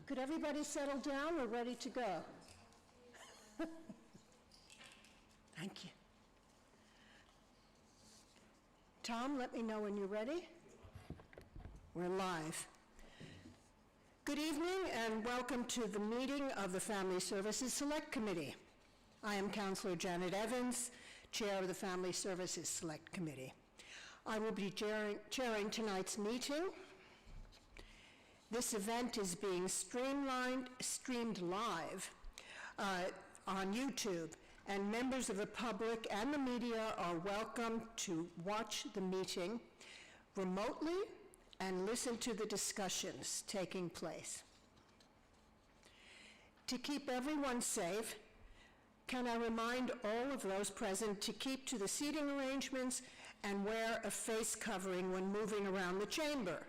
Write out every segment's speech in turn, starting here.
Could everybody settle down? We're ready to go. Thank you. Tom, let me know when you're ready. We're live. Good evening and welcome to the meeting of the Family Services Select Committee. I am Councilor Janet Evans, Chair of the Family Services Select Committee. I will be chairing tonight's meeting. This event is being streamed live on YouTube, and members of the public and the media are welcome to watch the meeting remotely and listen to the discussions taking place. To keep everyone safe, can I remind all of those present to keep to the seating arrangements and wear a face covering when moving around the chamber?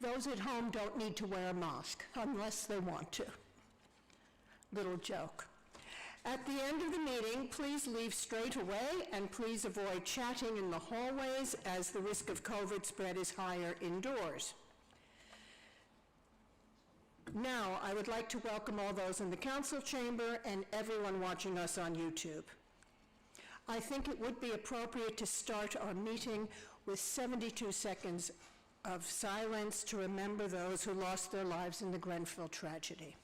Those at home don't need to wear a mask unless they want to. Little joke. At the end of the meeting, please leave straight away and please avoid chatting in the hallways as the risk of COVID spread is higher indoors. Now, I would like to welcome all those in the council chamber and everyone watching us on YouTube. I think it would be appropriate to start our meeting with 72 seconds of silence to remember those who lost their lives in the Grenfell tragedy.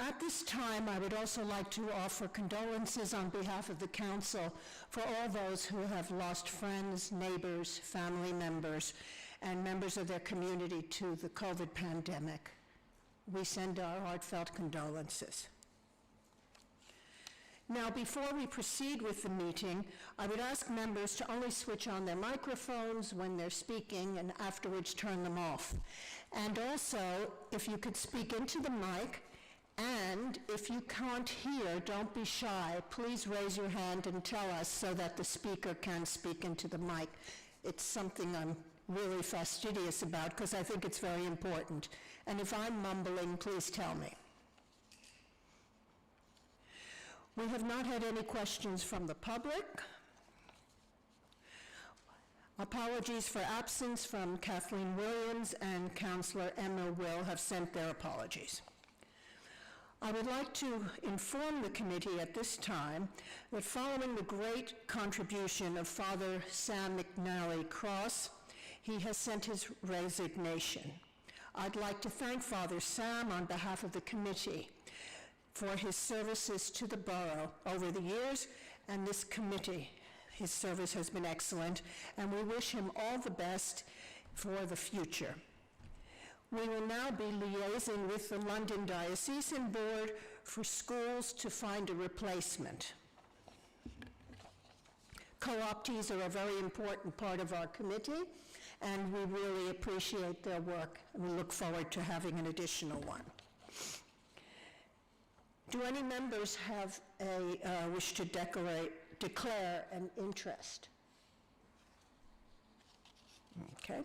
At this time, I would also like to offer condolences on behalf of the council for all those who have lost friends, neighbors, family members, and members of their community to the COVID pandemic. We send our heartfelt condolences. Now, before we proceed with the meeting, I would ask members to only switch on their microphones when they're speaking and afterwards turn them off. And also, if you could speak into the mic, and if you can't hear, don't be shy. Please raise your hand and tell us so that the speaker can speak into the mic. It's something I'm really fastidious about because I think it's very important. And if I'm mumbling, please tell me. We have not had any questions from the public. Apologies for absence from Kathleen Williams and Councillor Emma Will have sent their apologies. I would like to inform the committee at this time that following the great contribution of Father Sam McNally Cross, he has sent his resignation. I'd like to thank Father Sam on behalf of the committee for his services to the borough over the years, and this committee. His service has been excellent, and we wish him all the best for the future. We will now be liaising with the London Diocesan Board for schools to find a replacement. Co-optees are a very important part of our committee, and we really appreciate their work, and we look forward to having an additional one. Do any members have a wish to declare an interest? Okay.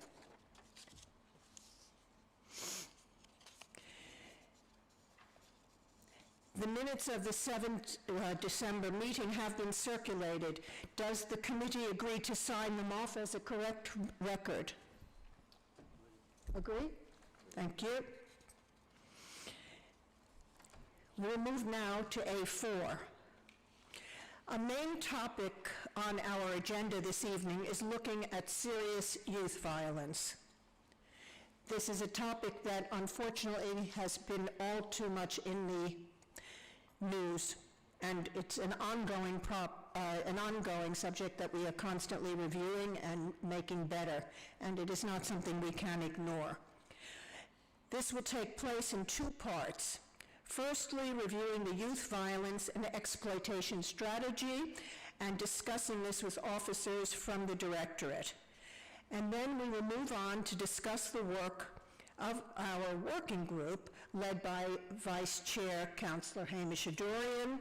The minutes of the 7th December meeting have been circulated. Does the committee agree to sign them off as a correct record? Agree? Thank you. We'll move now to A4. A main topic on our agenda this evening is looking at serious youth violence. This is a topic that unfortunately has been all too much in the news, and it's an ongoing subject that we are constantly reviewing and making better, and it is not something we can ignore. This will take place in two parts. Firstly, reviewing the youth violence and exploitation strategy and discussing this with officers from the Directorate. And then we will move on to discuss the work of our working group led by Vice Chair Councillor Hamish Adorian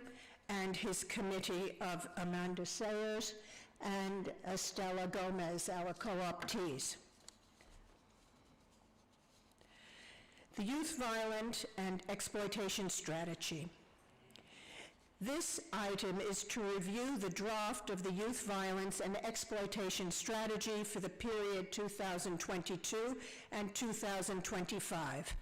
and his committee of Amanda Sayers and Estella Gomez, our co-optees. The Youth Violence and Exploitation Strategy. This item is to review the draft of the Youth Violence and Exploitation Strategy for the period 2022 and 2025.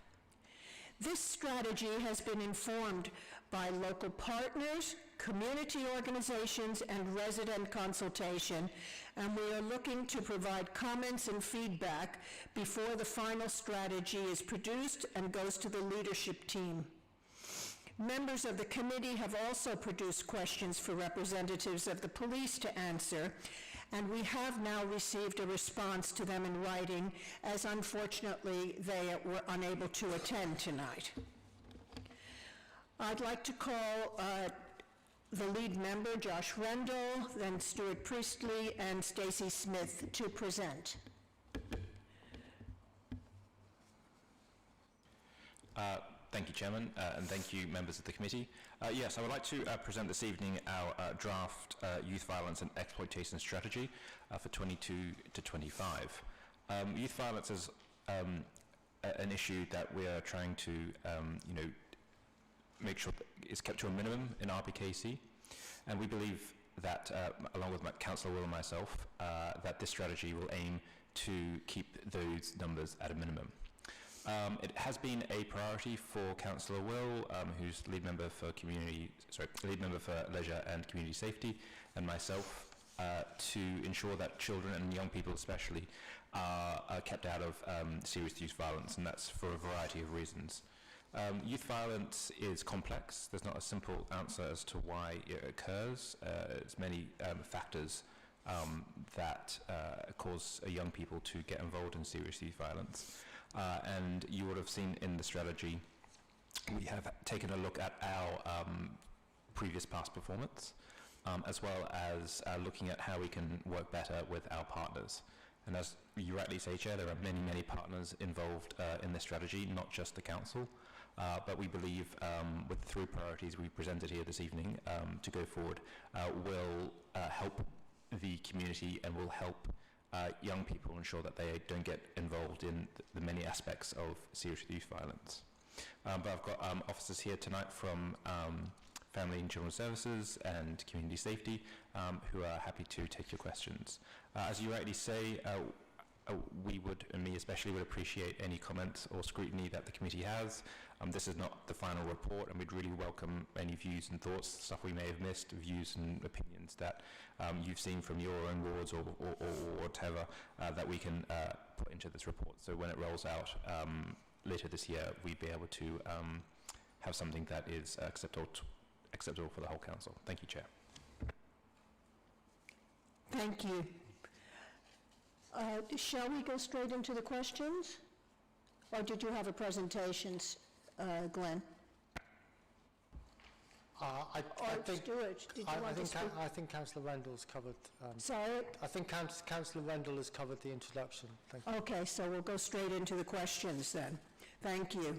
This strategy has been informed by local partners, community organizations, and resident consultation, and we are looking to provide comments and feedback before the final strategy is produced and goes to the leadership team. Members of the committee have also produced questions for representatives of the police to answer, and we have now received a response to them in writing, as unfortunately they were unable to attend tonight. I'd like to call the lead member, Josh Rendell, then Stuart Priestley and Stacey Smith to present. Thank you, Chairman, and thank you, members of the committee. Yes, I would like to present this evening our draft Youth Violence and Exploitation Strategy for 22 to 25. Youth violence is an issue that we are trying to, make sure that it's kept to a minimum in RBKC, and we believe that, along with Councillor Will and myself, that this strategy will aim to keep those numbers at a minimum. It has been a priority for Councillor Will, who's lead member for Leisure and Community Safety, and myself, to ensure that children and young people especially are kept out of serious youth violence, and that's for a variety of reasons. Youth violence is complex. There's not a simple answer as to why it occurs. It's many factors that cause young people to get involved in serious youth violence. And you would have seen in the strategy, we have taken a look at our previous past performance, as well as looking at how we can work better with our partners. And as you rightly say, Chair, there are many, many partners involved in this strategy, not just the Council. But we believe with the three priorities we presented here this evening to go forward will help the community and will help young people ensure that they don't get involved in the many aspects of serious youth violence. But I've got officers here tonight from Family and Children's Services and Community Safety who are happy to take your questions. As you rightly say, we would, and me especially, would appreciate any comments or scrutiny that the committee has. This is not the final report, and we'd really welcome any views and thoughts, stuff we may have missed, views and opinions that you've seen from your own wards or whatever that we can put into this report. So when it rolls out later this year, we'd be able to have something that is acceptable for the whole council. Thank you, Chair. Thank you. Shall we go straight into the questions? Or did you have a presentation, Glenn? I think Stuart, did you want to speak? I think Councillor Rendell's covered. Sorry? I think Councillor Rendell has covered the introduction. Thank you. Okay, so we'll go straight into the questions then. Thank you.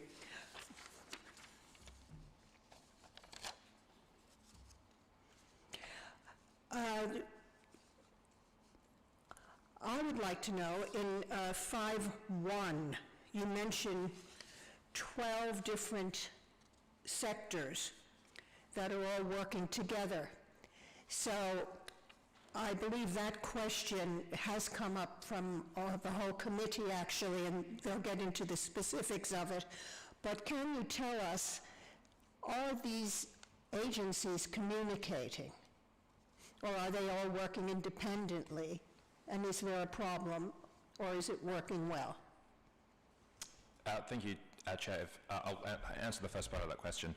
I would like to know, in 5.1, you mentioned 12 different sectors that are all working together. So I believe that question has come up from the whole committee, actually, and they'll get into the specifics of it. But can you tell us, are these agencies communicating? Or are they all working independently? And is there a problem, or is it working well? Thank you, Chair. I'll answer the first part of that question.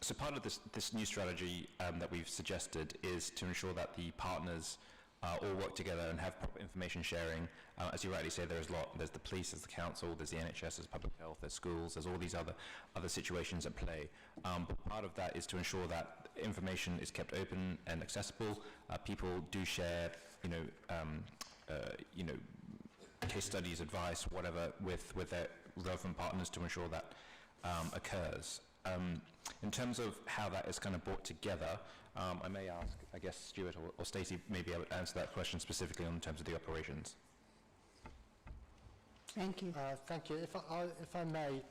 So part of this new strategy that we've suggested is to ensure that the partners all work together and have proper information sharing. As you rightly say, there's the police, there's the council, there's the NHS, there's public health, there's schools, there's all these other situations at play. But part of that is to ensure that information is kept open and accessible. People do share, case studies, advice, whatever, with their relevant partners to ensure that occurs. In terms of how that is kind of brought together, I may ask, I guess, Stuart or Stacey may be able to answer that question specifically in terms of the operations. Thank you. Thank you. If I may,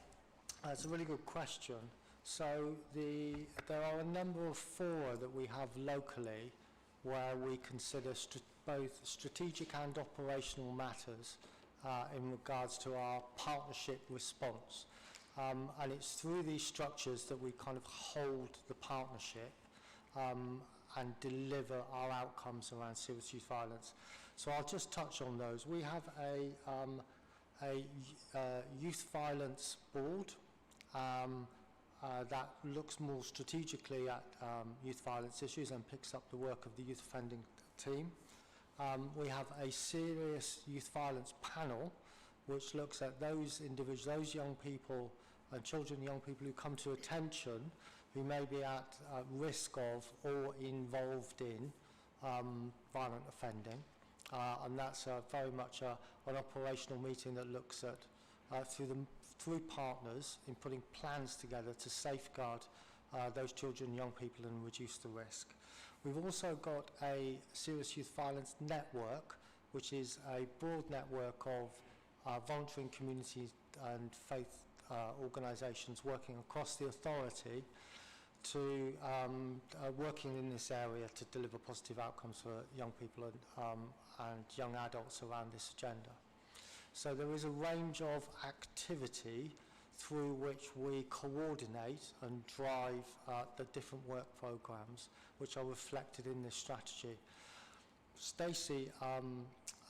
it's a really good question. So there are a number of fora that we have locally where we consider both strategic and operational matters in regards to our partnership response. And it's through these structures that we kind of hold the partnership and deliver our outcomes around serious youth violence. So I'll just touch on those. We have a youth violence board that looks more strategically at youth violence issues and picks up the work of the youth offending team. We have a serious youth violence panel which looks at those individuals, those young people and children, young people who come to attention who may be at risk of or involved in violent offending. And that's very much an operational meeting that looks at, through partners, in putting plans together to safeguard those children, young people, and reduce the risk. We've also got a serious youth violence network, which is a broad network of volunteering communities and faith organisations working across the authority to working in this area to deliver positive outcomes for young people and young adults around this agenda. So there is a range of activity through which we coordinate and drive the different work programmes which are reflected in this strategy. Stacey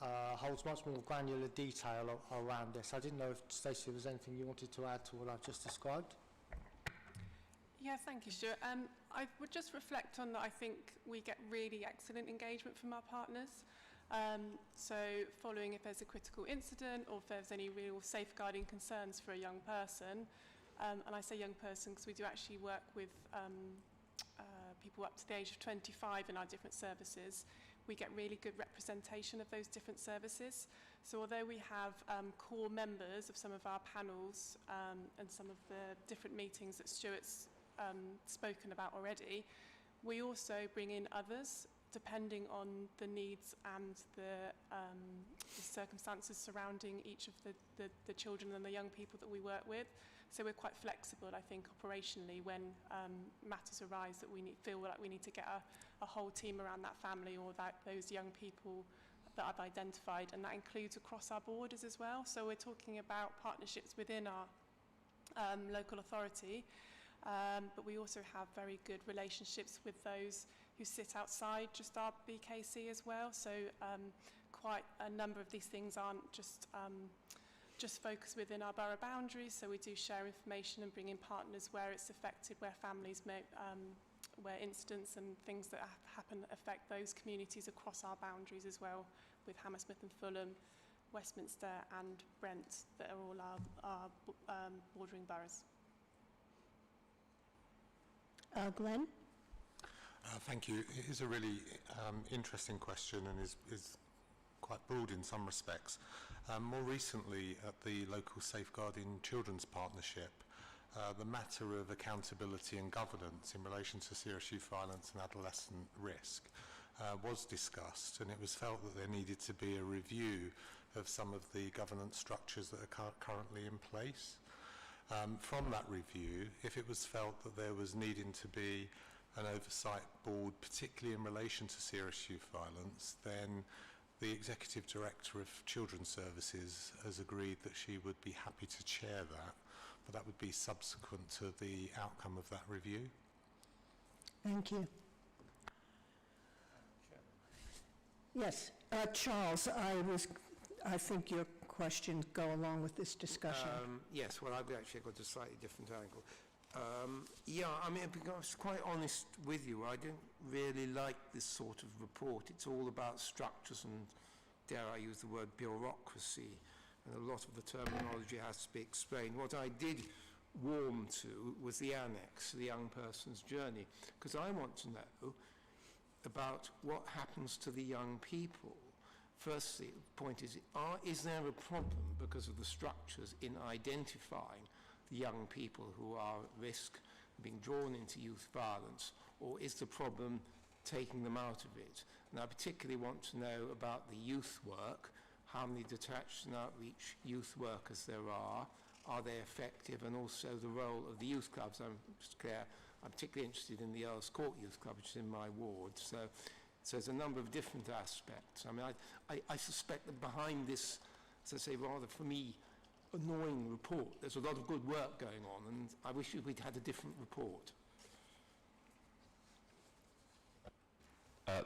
holds much more granular detail around this. I didn't know if, Stacey, there was anything you wanted to add to what I've just described? Yeah, thank you, Stuart. I would just reflect on that. I think we get really excellent engagement from our partners. So following if there's a critical incident or if there's any real safeguarding concerns for a young person, and I say young person because we do actually work with people up to the age of 25 in our different services, we get really good representation of those different services. So although we have core members of some of our panels and some of the different meetings that Stuart's spoken about already, we also bring in others depending on the needs and the circumstances surrounding each of the children and the young people that we work with. So we're quite flexible, I think, operationally when matters arise that we feel like we need to get a whole team around that family or those young people that I've identified, and that includes across our borders as well. So we're talking about partnerships within our local authority, but we also have very good relationships with those who sit outside just our BKC as well. So quite a number of these things aren't just focused within our borough boundaries. So we do share information and bring in partners where it's affected, where families may, where incidents and things that happen affect those communities across our boundaries as well, with Hammersmith and Fulham, Westminster and Brent, that are all our bordering boroughs. Glenn? Thank you. It is a really interesting question and is quite broad in some respects. More recently, at the local Safeguarding Children's Partnership, the matter of accountability and governance in relation to serious youth violence and adolescent risk was discussed, and it was felt that there needed to be a review of some of the governance structures that are currently in place. From that review, if it was felt that there was needing to be an oversight board, particularly in relation to serious youth violence, then the Executive Director of Children's Services has agreed that she would be happy to chair that, but that would be subsequent to the outcome of that review. Thank you. Yes, Charles, I think your questions go along with this discussion. Yes, well, I've actually got a slightly different angle. Yeah, I mean, because I was quite honest with you, I don't really like this sort of report. It's all about structures and, dare I use the word, bureaucracy, and a lot of the terminology has to be explained. What I did warm to was the annex, the young person's journey, because I want to know about what happens to the young people. Firstly, the point is there a problem because of the structures in identifying the young people who are at risk of being drawn into youth violence, or is the problem taking them out of it? And I particularly want to know about the youth work, how many detached and outreach youth workers there are they effective, and also the role of the youth clubs. I'm just clear, I'm particularly interested in the Earls Court Youth Club, which is in my ward. So there's a number of different aspects. I mean, I suspect that behind this, as I say, rather for me, annoying report, there's a lot of good work going on, and I wish we'd had a different report.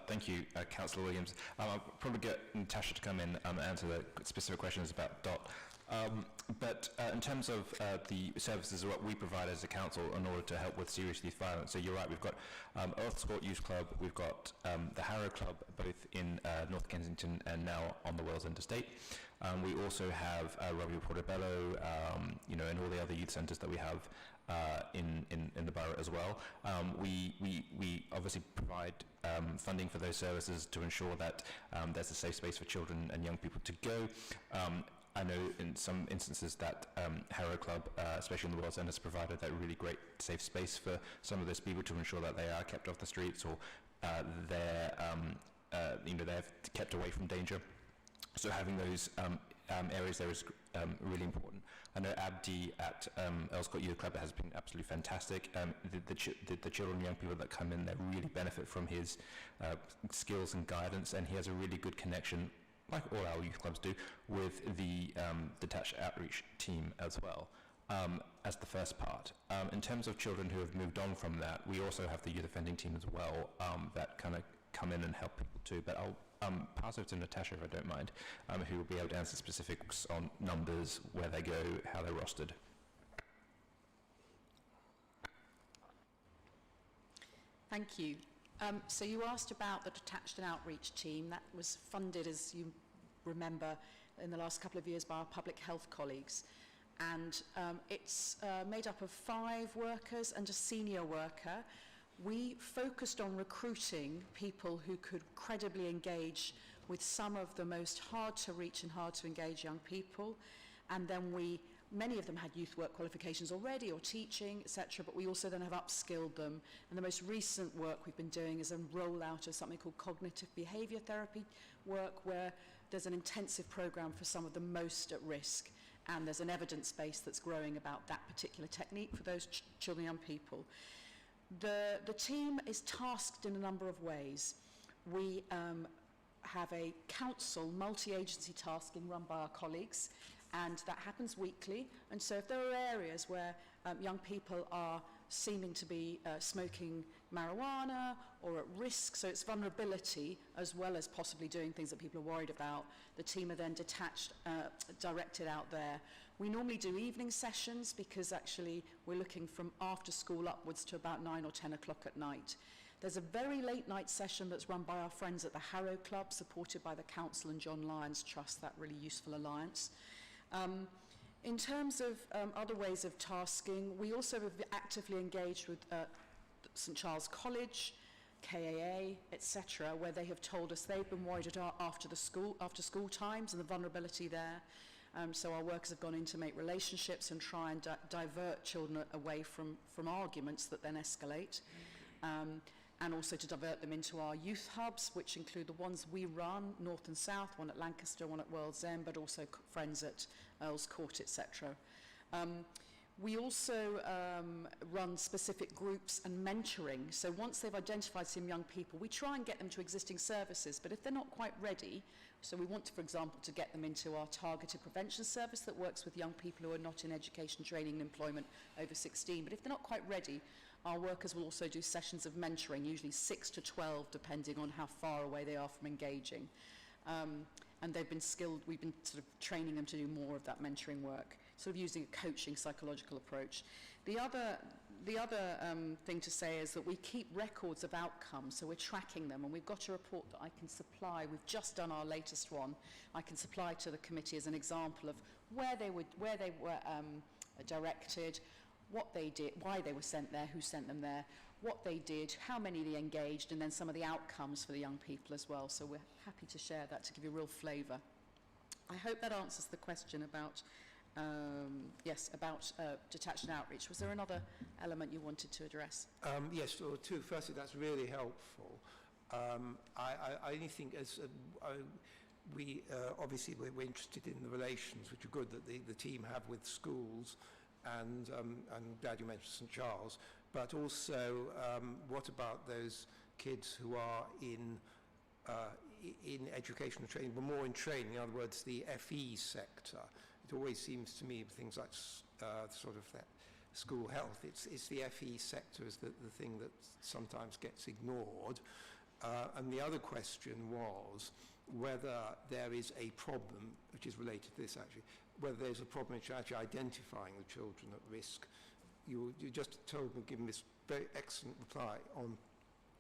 Thank you, Councillor Williams. I'll probably get Natasha to come in and answer the specific questions about DOT. But in terms of the services what we provide as a council in order to help with serious youth violence, so you're right, we've got Earls Court Youth Club, we've got the Harrow Club, both in North Kensington and now on the Wales End Estate. We also have Robbie Portobello, you know, and all the other youth centres that we have in the borough as well. We obviously provide funding for those services to ensure that there's a safe space for children and young people to go. I know in some instances that Harrow Club, especially in the Wales End, has provided that really great safe space for some of those people to ensure that they are kept off the streets, or they're kept away from danger. So having those areas there is really important. I know Abdi at Earls Court Youth Club has been absolutely fantastic. The children and young people that come in, they really benefit from his skills and guidance, and he has a really good connection, like all our youth clubs do, with the detached outreach team as well, as the first part. In terms of children who have moved on from that, we also have the youth offending team as well, that kind of come in and help people too. But I'll pass over to Natasha, if I don't mind, who will be able to answer specifics on numbers, where they go, how they're rostered. Thank you. So you asked about the detached and outreach team. That was funded, as you remember, in the last couple of years by our public health colleagues. And it's made up of 5 workers and a senior worker. We focused on recruiting people who could credibly engage with some of the most hard to reach and hard to engage young people. And then many of them had youth work qualifications already, or teaching, etc., but we also then have upskilled them. And the most recent work we've been doing is a rollout of something called cognitive behaviour therapy work, where there's an intensive programme for some of the most at risk, and there's an evidence base that's growing about that particular technique for those children and young people. The team is tasked in a number of ways. We have a council multi-agency tasking run by our colleagues, and that happens weekly. And so if there are areas where young people are seeming to be smoking marijuana or at risk, so it's vulnerability as well as possibly doing things that people are worried about, the team are then detached, directed out there. We normally do evening sessions because actually we're looking from after school upwards to about 9 or 10 o'clock at night. There's a very late night session that's run by our friends at the Harrow Club, supported by the Council and John Lyons Trust, that really useful alliance. In terms of other ways of tasking, we also have actively engaged with St Charles College, KAA, etc., where they have told us they've been worried at after school times and the vulnerability there. So our workers have gone in to make relationships and try and divert children away from arguments that then escalate. And also to divert them into our youth hubs, which include the ones we run, North and South, one at Lancaster, one at World's End, but also friends at Earls Court, etc. We also run specific groups and mentoring. So once they've identified some young people, we try and get them to existing services. But if they're not quite ready, so we want, for example, to get them into our targeted prevention service that works with young people who are not in education, training and employment over 16. But if they're not quite ready, our workers will also do sessions of mentoring, usually 6 to 12, depending on how far away they are from engaging. And they've been skilled, we've been sort of training them to do more of that mentoring work, sort of using a coaching psychological approach. The other thing to say is that we keep records of outcomes, so we're tracking them, and we've got a report that I can supply. We've just done our latest one. I can supply to the committee as an example of where they were directed, what they did, why they were sent there, who sent them there, what they did, how many they engaged, and then some of the outcomes for the young people as well. So we're happy to share that to give you a real flavour. I hope that answers the question about detached and outreach. Was there another element you wanted to address? Yes, or two. Firstly, that's really helpful. I only think obviously we're interested in the relations, which are good, that the team have with schools, and Dad, you mentioned St Charles, but also what about those kids who are in educational training, but more in training, in other words, the FE sector? It always seems to me things like sort of that school health, it's the FE sector is the thing that sometimes gets ignored. And the other question was whether there is a problem, which is related to this actually, whether there's a problem in actually identifying the children at risk. You just told me, given this very excellent reply on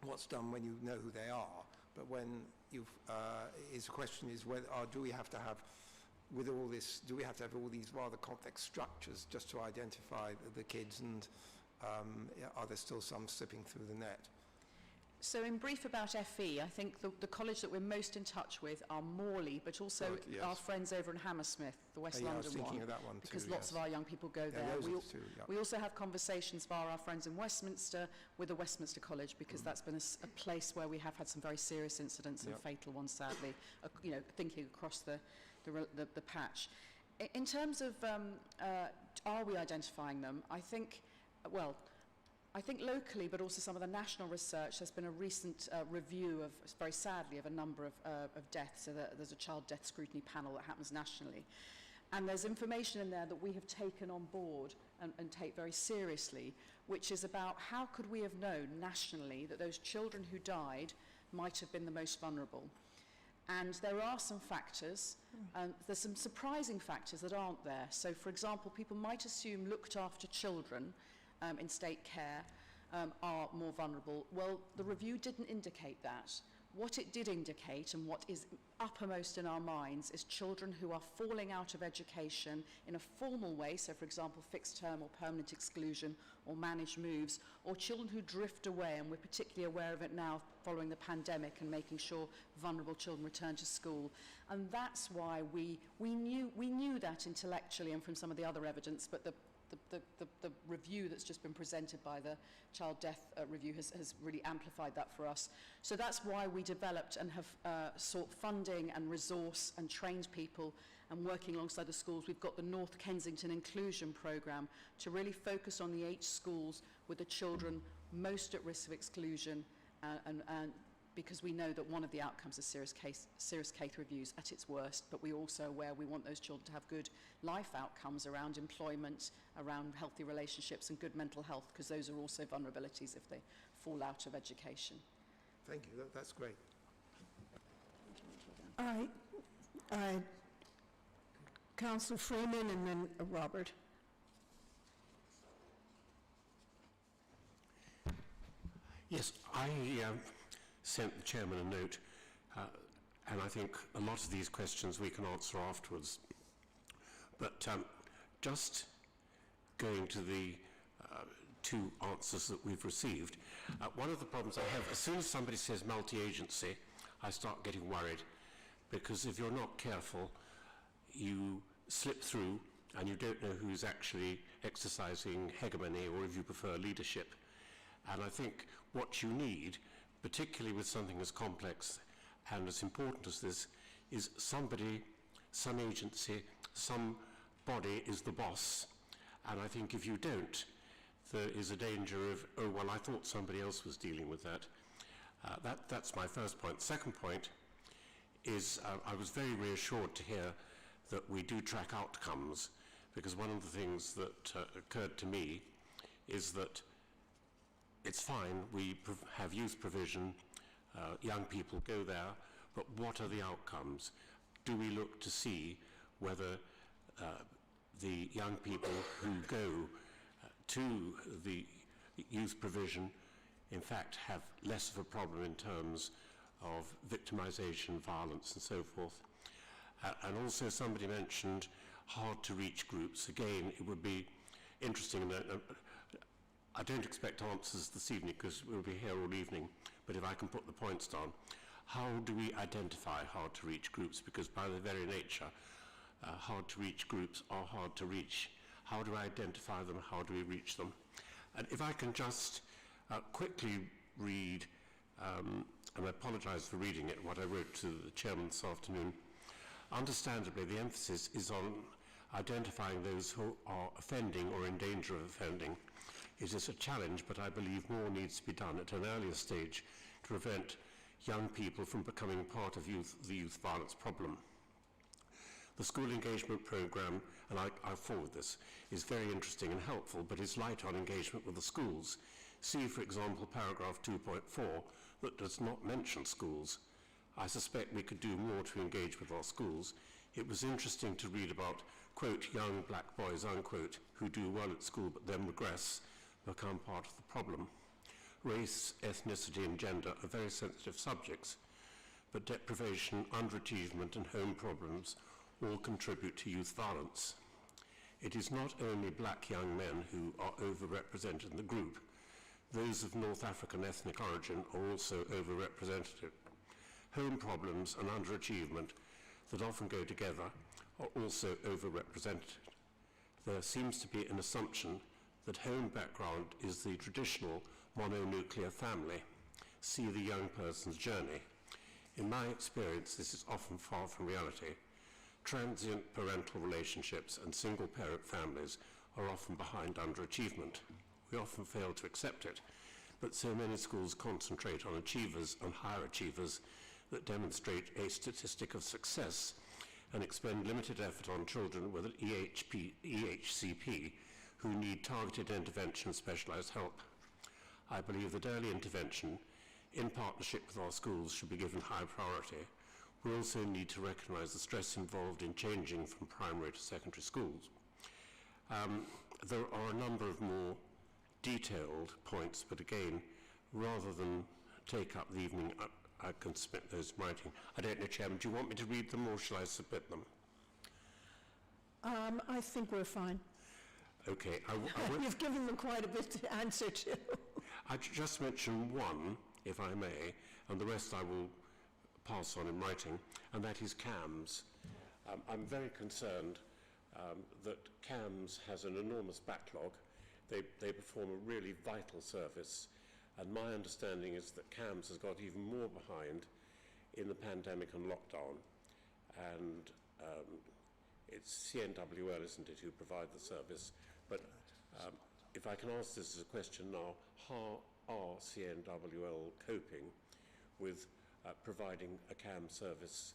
what's done when you know who they are, but when the question is whether do we have to have with all this, do we have to have all these rather complex structures just to identify the kids, and are there still some slipping through the net? So in brief about FE, I think the college that we're most in touch with are Morley, but also Right, yes. our friends over in Hammersmith, the West Yeah, I London was thinking one, of that one too, because lots yes. of our young people go there. those are the two, yeah. We also have conversations via our friends in Westminster with the Westminster College, because that's been a place where we have had some very serious incidents and Yep. fatal ones, sadly, thinking across the patch. In terms of are we identifying them, I think locally, but also some of the national research, there's been a recent review of, very sadly, of a number of deaths. So there's a child death scrutiny panel that happens nationally. And there's information in there that we have taken on board and take very seriously, which is about how could we have known nationally that those children who died might have been the most vulnerable. And there are some factors, there's some surprising factors that aren't there. So, for example, people might assume looked after children in state care are more vulnerable. Well, the review didn't indicate that. What it did indicate, and what is uppermost in our minds, is children who are falling out of education in a formal way, so for example fixed term or permanent exclusion or managed moves, or children who drift away, and we're particularly aware of it now following the pandemic and making sure vulnerable children return to school. And that's why we knew that intellectually and from some of the other evidence, but the review that's just been presented by the Child Death Review has really amplified that for us. So that's why we developed and have sought funding and resource and trained people, and working alongside the schools. We've got the North Kensington Inclusion Programme to really focus on the 8 schools with the children most at risk of exclusion, and because we know that one of the outcomes is serious case reviews at its worst, but we're also aware we want those children to have good life outcomes around employment, around healthy relationships and good mental health, because those are also vulnerabilities if they fall out of education. Thank you, that's great. Councillor Freeman and then Robert. Yes, I sent the chairman a note, and I think a lot of these questions we can answer afterwards. But just going to the 2 answers that we've received, one of the problems I have, as soon as somebody says multi-agency, I start getting worried, because if you're not careful, you slip through and you don't know who's actually exercising hegemony, or if you prefer leadership. And I think what you need, particularly with something as complex and as important as this, is somebody, some agency, some body is the boss, And I think if you don't, there is a danger of, oh, well, I thought somebody else was dealing with that. That's my first point. Second point is I was very reassured to hear that we do track outcomes, because one of the things that occurred to me is that it's fine, we have youth provision, young people go there, but what are the outcomes? Do we look to see whether the young people who go to the youth provision in fact have less of a problem in terms of victimization, violence and so forth? And also somebody mentioned hard to reach groups. Again, it would be interesting, I don't expect answers this evening because we'll be here all evening, but if I can put the points down. How do we identify hard to reach groups? Because by their very nature, hard to reach groups are hard to reach. How do I identify them? How do we reach them? And if I can just quickly read, and I apologize for reading it, what I wrote to the chairman this afternoon. Understandably, the emphasis is on identifying those who are offending or in danger of offending. It is a challenge, but I believe more needs to be done at an earlier stage to prevent young people from becoming part of the youth violence problem. The school engagement programme, and I forward this, is very interesting and helpful, but is light on engagement with the schools. See, for example, paragraph 2.4, that does not mention schools. I suspect we could do more to engage with our schools. It was interesting to read about, quote, young black boys, unquote, who do well at school but then regress, become part of the problem. Race, ethnicity and gender are very sensitive subjects, but deprivation, underachievement and home problems all contribute to youth violence. It is not only black young men who are overrepresented in the group. Those of North African ethnic origin are also overrepresented. Home problems and underachievement that often go together are also overrepresented. There seems to be an assumption that home background is the traditional mononuclear family. See the young person's journey. In my experience, this is often far from reality. Transient parental relationships and single-parent families are often behind underachievement. We often fail to accept it, but so many schools concentrate on achievers and higher achievers that demonstrate a statistic of success and expend limited effort on children with an EHCP who need targeted intervention and specialised help. I believe that early intervention, in partnership with our schools, should be given high priority. We also need to recognise the stress involved in changing from primary to secondary schools. There are a number of more detailed points, but again, rather than take up the evening, I can submit those in writing. I don't know, Chairman, do you want me to read them or shall I submit them? I think we're fine. Okay. You've given them quite a bit to answer to. I just mention one, if I may, and the rest I will pass on in writing, and that is CAMS. I'm very concerned that CAMS has an enormous backlog. They perform a really vital service, and my understanding is that CAMS has got even more behind in the pandemic and lockdown, and it's CNWL, isn't it, who provide the service. But if I can ask this as a question now, how are CNWL coping with providing a CAM service?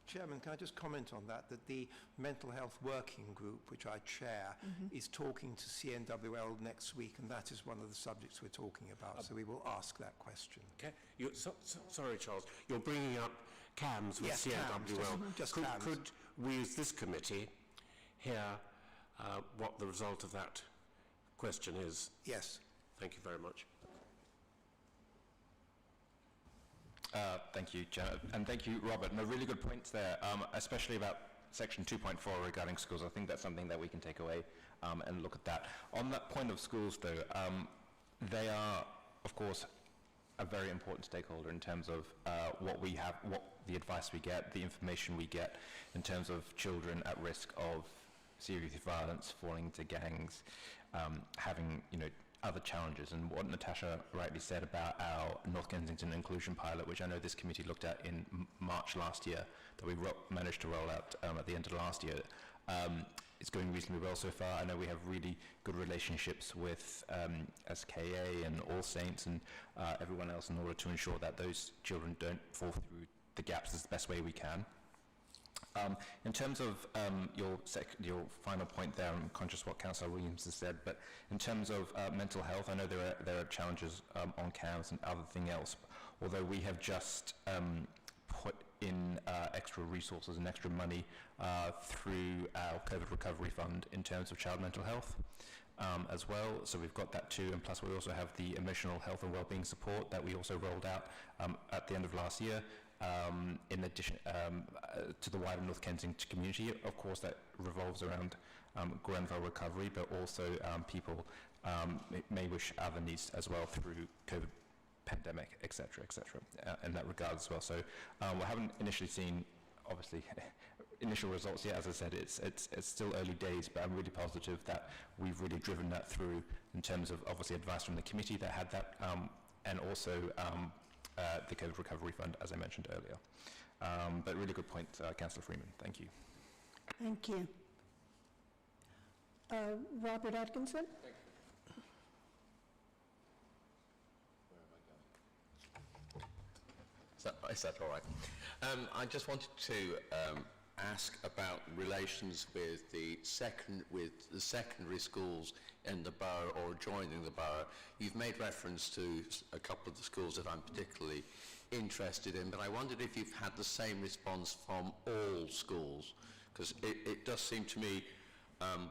Chairman, can I just comment on that the Mental Health Working Group, which I chair, is talking to CNWL next week, and that is one of the subjects we're talking about, so we will ask that question. Okay. Sorry, Charles, you're bringing up CAMS with yes, CNWL. Just could, CAMS. Could we, as this committee, hear what the result of that question is? Yes. Thank you very much. Thank you, Chair, and thank you, Robert. No, really good points there, especially about section 2.4 regarding schools. I think that's something that we can take away and look at that. On that point of schools, though, they are, of course, a very important stakeholder in terms of what we have, what the advice we get, the information we get in terms of children at risk of serious violence, falling into gangs, having, other challenges. And what Natasha rightly said about our North Kensington inclusion pilot, which I know this committee looked at in March last year, that we managed to roll out at the end of last year, it's going reasonably well so far. I know we have really good relationships with SKA and All Saints and everyone else in order to ensure that those children don't fall through the gaps as the best way we can. In terms of your final point there, I'm conscious what Councillor Williams has said, but in terms of mental health, I know there are challenges on CAMHS and other thing else, although we have just put in extra resources and extra money through our COVID Recovery Fund in terms of child mental health as well. So we've got that too, and plus we also have the emotional health and wellbeing support that we also rolled out at the end of last year. In addition to the wider North Kensington community, of course, that revolves around Grenfell recovery, but also people may wish other needs as well through COVID pandemic, etc., in that regard as well. So we haven't initially seen, obviously, initial results yet. As I said, it's still early days, but I'm really positive that we've really driven that through in terms of obviously advice from the committee that had that, and also the COVID Recovery Fund, as I mentioned earlier. But really good point, Councillor Freeman. Thank you. Thank you. Robert Atkinson? Thank you. Is that all right? I just wanted to ask about relations with the secondary schools in the borough or joining the borough. You've made reference to a couple of the schools that I'm particularly interested in, but I wondered if you've had the same response from all schools, because it does seem to me, and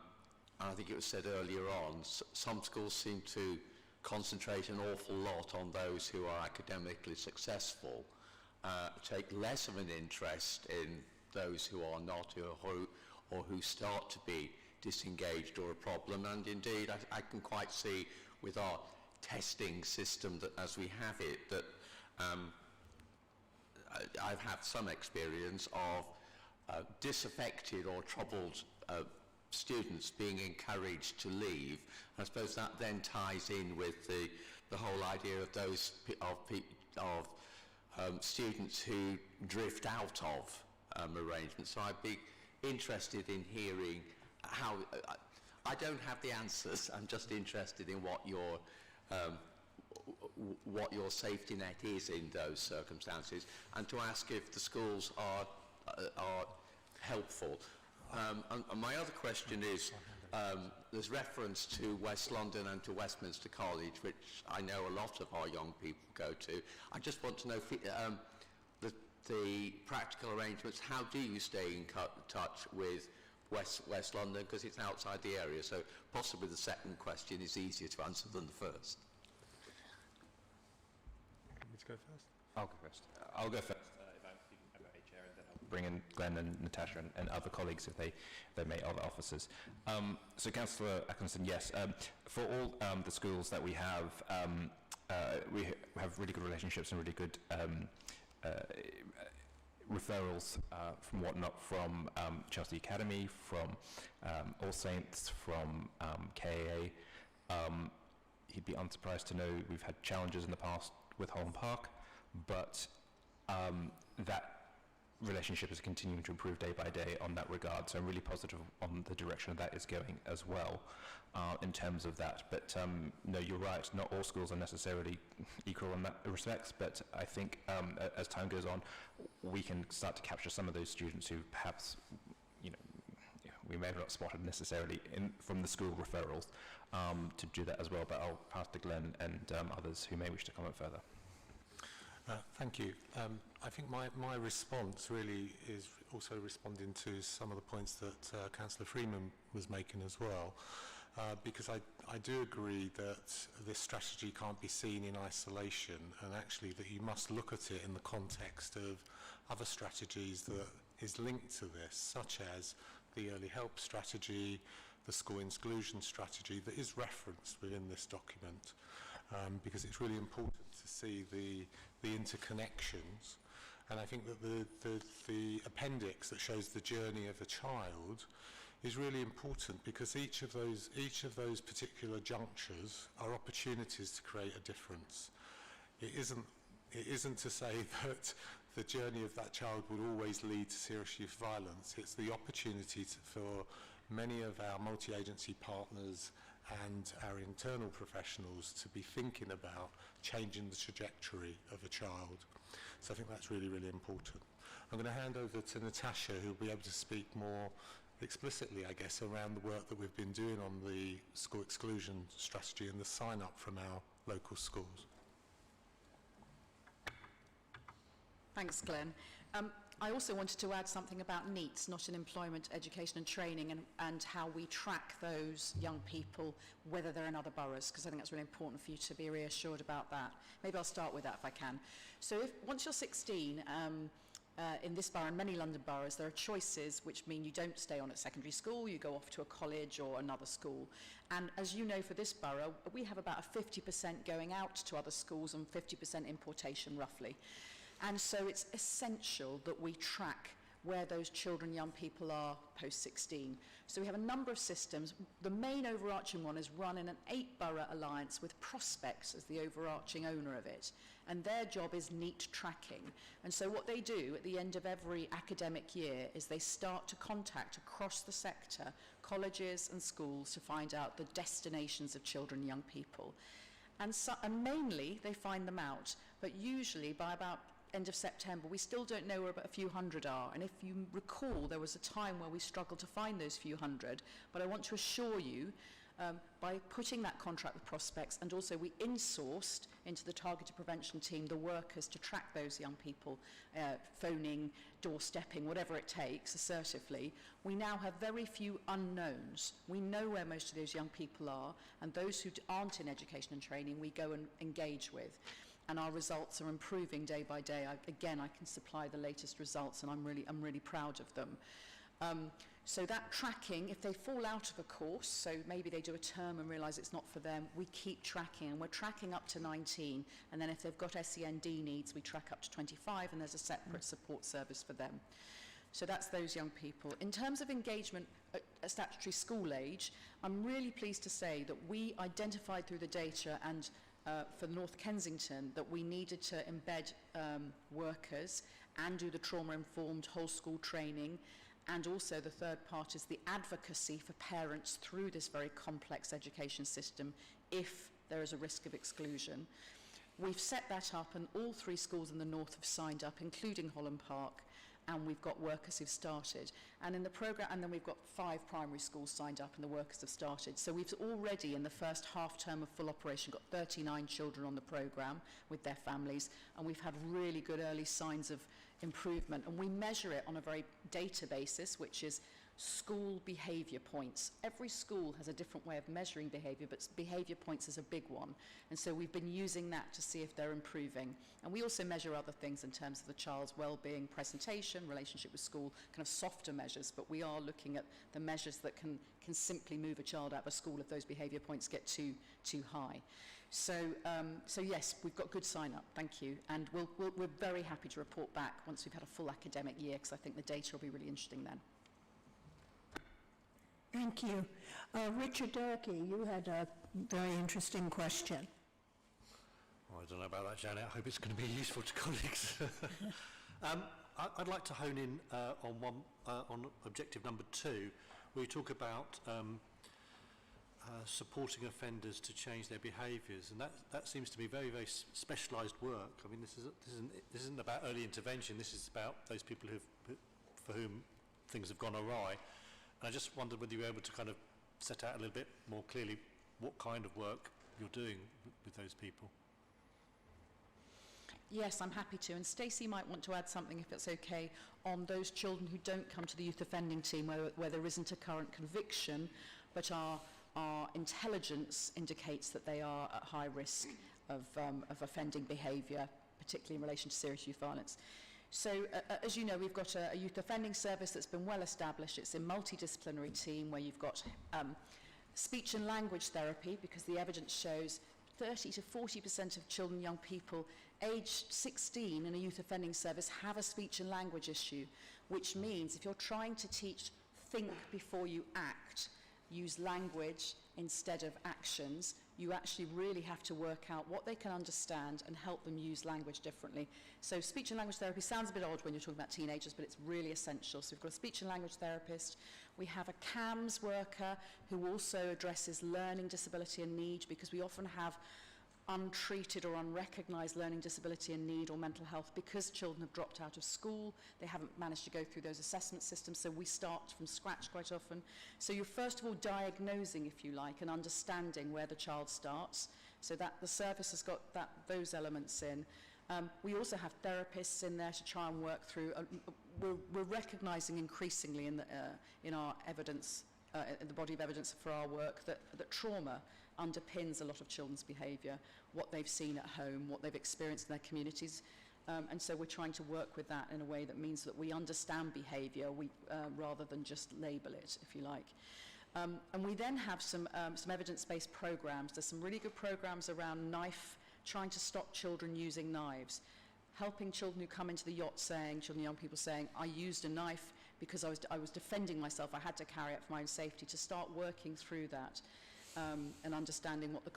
I think it was said earlier on, some schools seem to concentrate an awful lot on those who are academically successful, take less of an interest in those who are not, or who start to be disengaged or a problem. And indeed, I can quite see with our testing system that as we have it, that I've had some experience of disaffected or troubled students being encouraged to leave. I suppose that then ties in with the whole idea of those students who drift out of arrangements. So I'd be interested in hearing how. I don't have the answers. I'm just interested in what your safety net is in those circumstances, and to ask if the schools are helpful. And my other question is, there's reference to West London and to Westminster College, which I know a lot of our young people go to. I just want to know the practical arrangements. How do you stay in touch with West London, because it's outside the area? So possibly the second question is easier to answer than the first. Want me to go first? I'll go first. I'll go first. If I'm speaking about a chair, and then I'll bring in Glenn and Natasha and other colleagues if they may, other officers. So Councillor Atkinson, yes, for all the schools that we have really good relationships and really good referrals from whatnot from Chelsea Academy, from All Saints, from KAA. He'd be unsurprised to know we've had challenges in the past with Holland Park, but that relationship is continuing to improve day by day on that regard. So I'm really positive on the direction that is going as well in terms of that. But no, you're right, not all schools are necessarily equal in that respects, but I think as time goes on, we can start to capture some of those students who perhaps, we may have not spotted necessarily from the school referrals to do that as well. But I'll pass to Glenn and others who may wish to comment further. Thank you. I think my response really is also responding to some of the points that Councillor Freeman was making as well, because I do agree that this strategy can't be seen in isolation, and actually that you must look at it in the context of other strategies that is linked to this, such as the early help strategy, the school inclusion strategy that is referenced within this document, because it's really important to see the interconnections. And I think that the appendix that shows the journey of a child is really important, because each of those particular junctures are opportunities to create a difference. It isn't to say that the journey of that child would always lead to serious youth violence. It's the opportunity for many of our multi-agency partners and our internal professionals to be thinking about changing the trajectory of a child. So I think that's really, really important. I'm going to hand over to Natasha, who will be able to speak more explicitly, I guess, around the work that we've been doing on the school exclusion strategy and the sign-up from our local schools. Thanks, Glenn. I also wanted to add something about NEETs, not in employment, education and training, and how we track those young people, whether they're in other boroughs, because I think that's really important for you to be reassured about that. Maybe I'll start with that if I can. So once you're 16, in this borough and many London boroughs, there are choices which mean you don't stay on at secondary school, you go off to a college or another school. And as you know, for this borough, we have about a 50% going out to other schools and 50% importation, roughly. And so it's essential that we track where those children, young people are post-16. So we have a number of systems. The main overarching one is run in an 8-borough alliance with Prospects as the overarching owner of it. And their job is NEET tracking. And so what they do at the end of every academic year is they start to contact across the sector, colleges and schools, to find out the destinations of children and young people. And mainly they find them out, but usually by about end of September, we still don't know where about a few hundred are. And if you recall, there was a time where we struggled to find those few hundred. But I want to assure you, by putting that contract with Prospects, and also we insourced into the targeted prevention team the workers to track those young people, phoning, doorstepping, whatever it takes, assertively, we now have very few unknowns. We know where most of those young people are, and those who aren't in education and training, we go and engage with. And our results are improving day by day. Again, I can supply the latest results, and I'm really proud of them. So that tracking, if they fall out of a course, so maybe they do a term and realise it's not for them, we keep tracking, and we're tracking up to 19, and then if they've got SEND needs, we track up to 25, and there's a separate support service for them. So that's those young people. In terms of engagement at statutory school age, I'm really pleased to say that we identified through the data and for North Kensington that we needed to embed workers and do the trauma-informed whole school training, and also the third part is the advocacy for parents through this very complex education system if there is a risk of exclusion. We've set that up, and all 3 schools in the north have signed up, including Holland Park, and we've got workers who've started. And in the programme, and then we've got 5 primary schools signed up and the workers have started. So we've already, in the first half term of full operation, got 39 children on the programme with their families, and we've had really good early signs of improvement. And we measure it on a very data basis, which is school behaviour points. Every school has a different way of measuring behaviour, but behaviour points is a big one. And so we've been using that to see if they're improving. And we also measure other things in terms of the child's well-being, presentation, relationship with school, kind of softer measures, but we are looking at the measures that can simply move a child out of school if those behaviour points get too high. So yes, we've got good sign-up, thank you. And we're very happy to report back once we've had a full academic year, because I think the data will be really interesting then. Thank you. Richard Durkee, you had a very interesting question. Well, I don't know about that, Janet. I hope it's going to be useful to colleagues. I'd like to hone in on objective number 2, where you talk about supporting offenders to change their behaviours, and that seems to be very, very specialised work. I mean, this isn't about early intervention. This is about those people for whom things have gone awry. And I just wondered whether you were able to kind of set out a little bit more clearly what kind of work you're doing with those people. Yes, I'm happy to. And Stacey might want to add something, if it's okay, on those children who don't come to the youth offending team where there isn't a current conviction, but our intelligence indicates that they are at high risk of offending behaviour, particularly in relation to serious youth violence. So, as you know, we've got a youth offending service that's been well established. It's a multidisciplinary team where you've got speech and language therapy, because the evidence shows 30 to 40% of children and young people aged 16 in a youth offending service have a speech and language issue, which means if you're trying to teach think before you act, use language instead of actions, you actually really have to work out what they can understand and help them use language differently. So speech and language therapy sounds a bit odd when you're talking about teenagers, but it's really essential. So we've got a speech and language therapist, We have a CAMS worker who also addresses learning disability and need, because we often have untreated or unrecognised learning disability and need or mental health because children have dropped out of school, they haven't managed to go through those assessment systems, so we start from scratch quite often. So you're first of all diagnosing, if you like, and understanding where the child starts, so that the service has got those elements in. We also have therapists in there to try and work through. We're recognising increasingly in our evidence, in the body of evidence for our work, that trauma underpins a lot of children's behaviour, what they've seen at home, what they've experienced in their communities. And so we're trying to work with that in a way that means that we understand behaviour rather than just label it, if you like. And we then have some evidence-based programmes. There's some really good programmes around trying to stop children using knives, helping children who come into the yacht children, young people saying, I used a knife because I was defending myself, I had to carry it for my own safety, to start working through that and understanding what the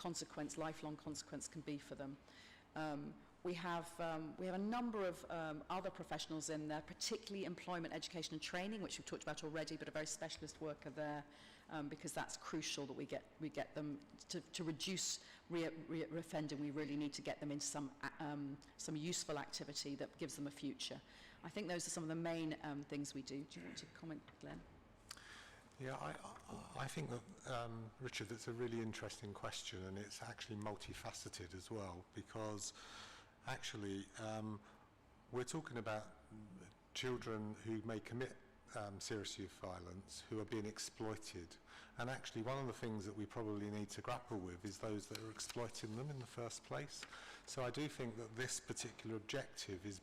lifelong consequence can be for them. We have a number of other professionals in there, particularly employment, education and training, which we've talked about already, but a very specialist worker there, because that's crucial that we get them to reduce reoffending. We really need to get them into some useful activity that gives them a future. I think those are some of the main things we do. Do you want to comment, Glenn? Yeah, I think that, Richard, that's a really interesting question, and it's actually multifaceted as well, because actually we're talking about children who may commit serious youth violence, who are being exploited. And actually one of the things that we probably need to grapple with is those that are exploiting them in the first place. So I do think that this particular objective is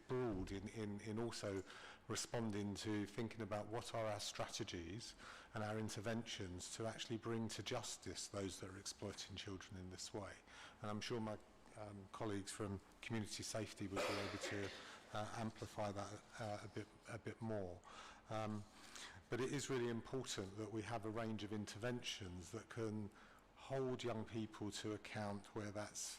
broad in also responding to thinking about what are our strategies and our interventions to actually bring to justice those that are exploiting children in this way. And I'm sure my colleagues from community safety would be able to amplify that a bit more. But it is really important that we have a range of interventions that can hold young people to account where that's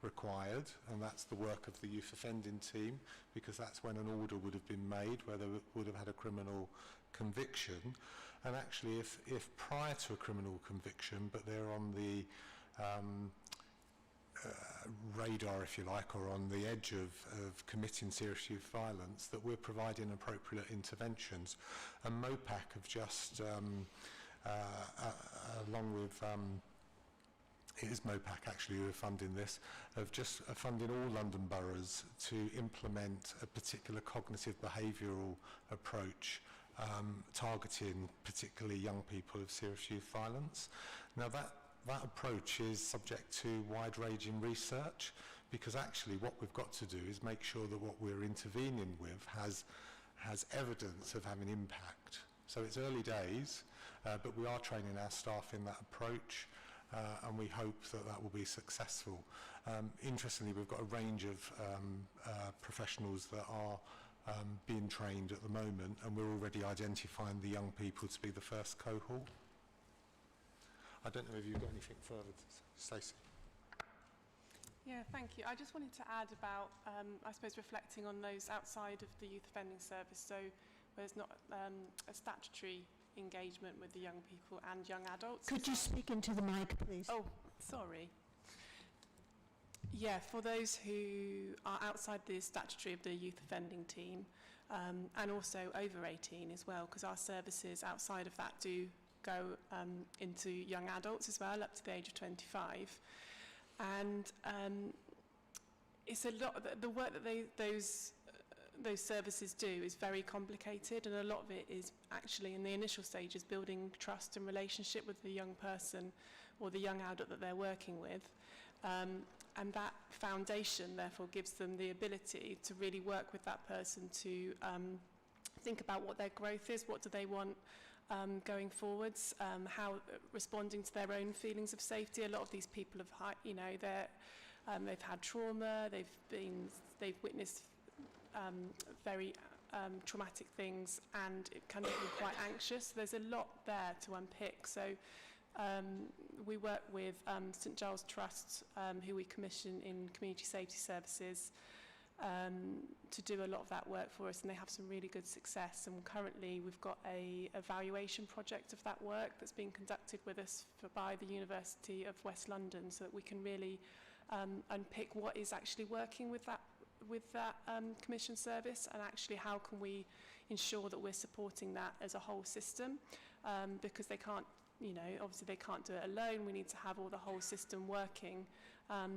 required, and that's the work of the youth offending team, because that's when an order would have been made, where they would have had a criminal conviction. And actually if prior to a criminal conviction, but they're on the radar, if you like, or on the edge of committing serious youth violence, that we're providing appropriate interventions. And MOPAC have just, along with, it is MOPAC actually who are funding this, have just funded all London boroughs to implement a particular cognitive behavioural approach targeting particularly young people of serious youth violence. Now that approach is subject to wide-ranging research, because actually what we've got to do is make sure that what we're intervening with has evidence of having impact. So it's early days, but we are training our staff in that approach, and we hope that will be successful. Interestingly, we've got a range of professionals that are being trained at the moment, and we're already identifying the young people to be the first cohort. I don't know if you've got anything further to say, Stacey. Yeah, thank you. I just wanted to add about, I suppose, reflecting on those outside of the youth offending service, so where there's not a statutory engagement with the young people and young adults. Could you speak into the mic, please? Oh, sorry. Yeah, for those who are outside the statutory of the youth offending team, and also over 18 as well, because our services outside of that do go into young adults as well, up to the age of 25. And it's a lot, the work that those services do is very complicated, and a lot of it is actually in the initial stages building trust and relationship with the young person or the young adult that they're working with. And that foundation therefore gives them the ability to really work with that person to think about what their growth is, what do they want going forwards, how responding to their own feelings of safety. A lot of these people have, they've had trauma, they've witnessed very traumatic things, and it can make them quite anxious. There's a lot there to unpick. So we work with St Giles Trust, who we commission in community safety services, to do a lot of that work for us, and they have some really good success. And currently we've got a evaluation project of that work that's being conducted with us by the University of West London, so that we can really unpick what is actually working with that commission service, and actually how can we ensure that we're supporting that as a whole system, because they can't, you know, obviously they can't do it alone. We need to have all the whole system working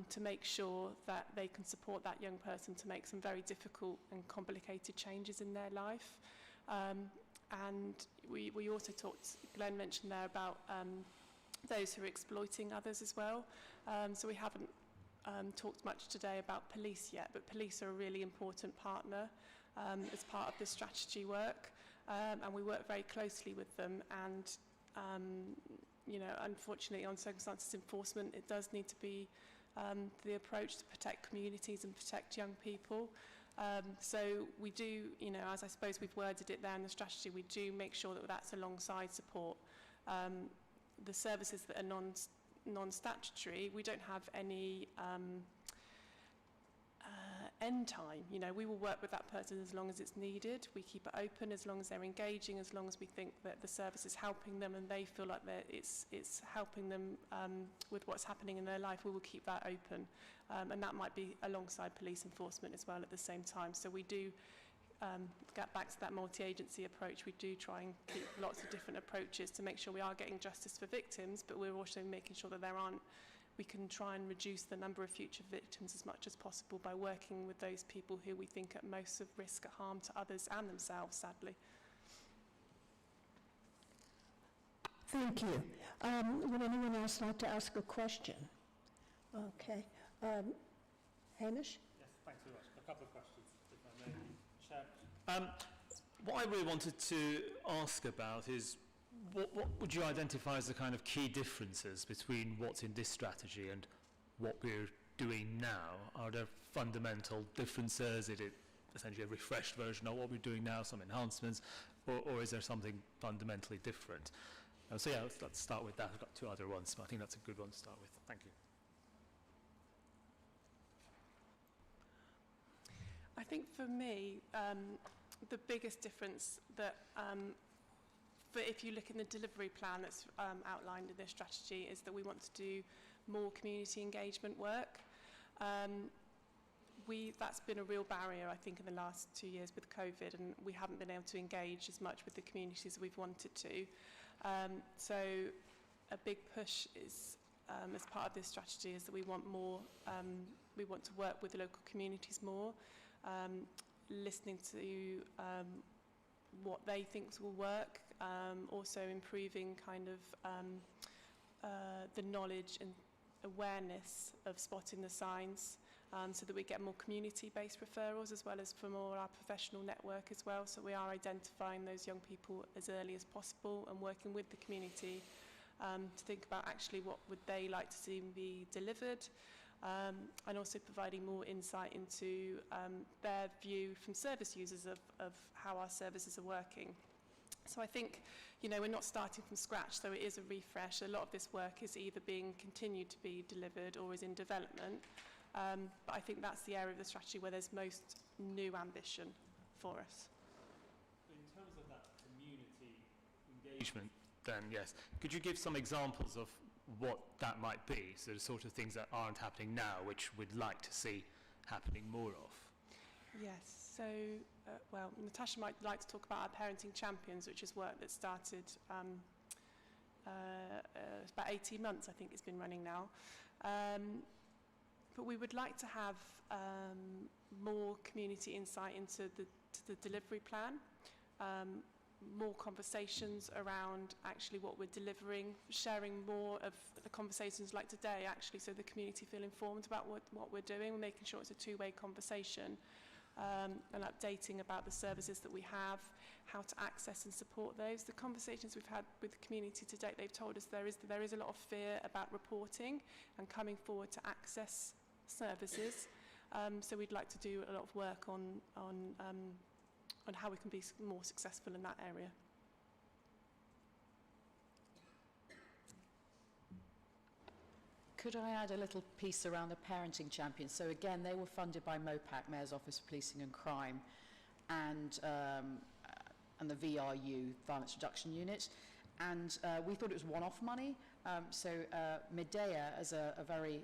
to make sure that they can support that young person to make some very difficult and complicated changes in their life. And we also talked, Glenn mentioned there about those who are exploiting others as well. So we haven't talked much today about police yet, but police are a really important partner as part of the strategy work, and we work very closely with them. And you know, unfortunately, on circumstances enforcement, it does need to be the approach to protect communities and protect young people. So we do, you know, as I suppose we've worded it there in the strategy, we do make sure that that's alongside support. The services that are non-statutory, we don't have any end time. You know, we will work with that person as long as it's needed. We keep it open as long as they're engaging, as long as we think that the service is helping them and they feel like that it's helping them with what's happening in their life. We will keep that open, and that might be alongside police enforcement as well at the same time. So we do get back to that multi-agency approach. We do try and keep lots of different approaches to make sure we are getting justice for victims, but we're also making sure that we can try and reduce the number of future victims as much as possible by working with those people who we think are at most of risk of harm to others and themselves, sadly. Thank you. Would anyone else like to ask a question? Okay. Hamish? Yes, thanks very much. A couple of questions, if I may, Chair. What I really wanted to ask about is what would you identify as the kind of key differences between what's in this strategy and what we're doing now? Are there fundamental differences? Is it essentially a refreshed version of what we're doing now, some enhancements, or is there something fundamentally different? So yeah, let's start with that. I've got two other ones, but I think that's a good one to start with. Thank you. I think for me, the biggest difference that but if you look in the delivery plan that's outlined in this strategy, is that we want to do more community engagement work. That's been a real barrier, I think, in the last 2 years with COVID, and we haven't been able to engage as much with the communities as we've wanted to. So a big push is, as part of this strategy, is that we want more, we want to work with the local communities more, listening to what they think will work, also improving kind of the knowledge and awareness of spotting the signs, so that we get more community-based referrals as well as from all our professional network as well. So we are identifying those young people as early as possible and working with the community to think about actually what would they like to see be delivered, and also providing more insight into their view from service users of how our services are working. So I think, you know, we're not starting from scratch, so it is a refresh. A lot of this work is either being continued to be delivered or is in development. But I think that's the area of the strategy where there's most new ambition for us. In terms of that community engagement, then, yes, could you give some examples of what that might be? So the sort of things that aren't happening now, which we'd like to see happening more of. Yes, so, well, Natasha might like to talk about our Parenting Champions, which is work that started about 18 months, I think it's been running now. But we would like to have more community insight into the delivery plan, more conversations around actually what we're delivering, sharing more of the conversations like today actually, so the community feel informed about what we're doing, making sure it's a two-way conversation, and updating about the services that we have, how to access and support those. The conversations we've had with the community to date, they've told us there is a lot of fear about reporting and coming forward to access services. So we'd like to do a lot of work on how we can be more successful in that area. could I add a little piece around the parenting champions? So again, they were funded by MOPAC, Mayor's Office for Policing and Crime, and the VRU, Violence Reduction Unit. And we thought it was one-off money. So Medea, as a very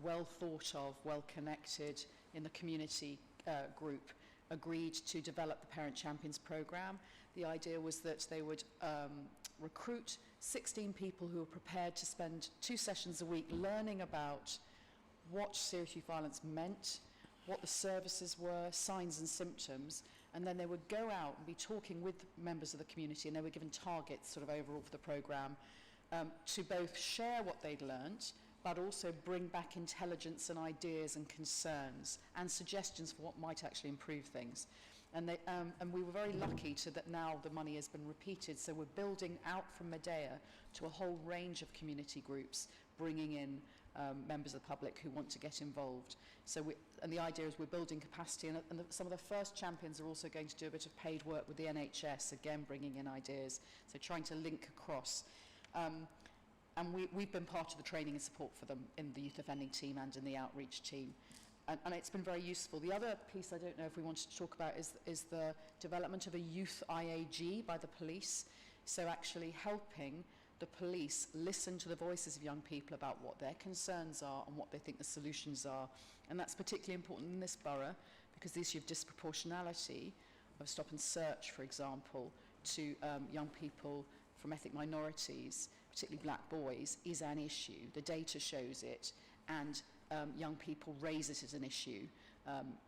well thought of, well connected in the community group, agreed to develop the Parent Champions program. The idea was that they would recruit 16 people who were prepared to spend 2 sessions a week learning about what serious youth violence meant, what the services were, signs and symptoms, and then they would go out and be talking with members of the community, and they were given targets sort of overall for the program to both share what they'd learnt, but also bring back intelligence and ideas and concerns and suggestions for what might actually improve things. And we were very lucky that now the money has been repeated, so we're building out from Medea to a whole range of community groups, bringing in members of the public who want to get involved. And the idea is we're building capacity, and some of the first champions are also going to do a bit of paid work with the NHS, again bringing in ideas, so trying to link across. And we've been part of the training and support for them in the youth offending team and in the outreach team. And it's been very useful. The other piece I don't know if we wanted to talk about is the development of a youth IAG by the police. So actually helping the police listen to the voices of young people about what their concerns are and what they think the solutions are. And that's particularly important in this borough because the issue of disproportionality, of stop and search, for example, to young people from ethnic minorities, particularly black boys, is an issue. The data shows it, and young people raise it as an issue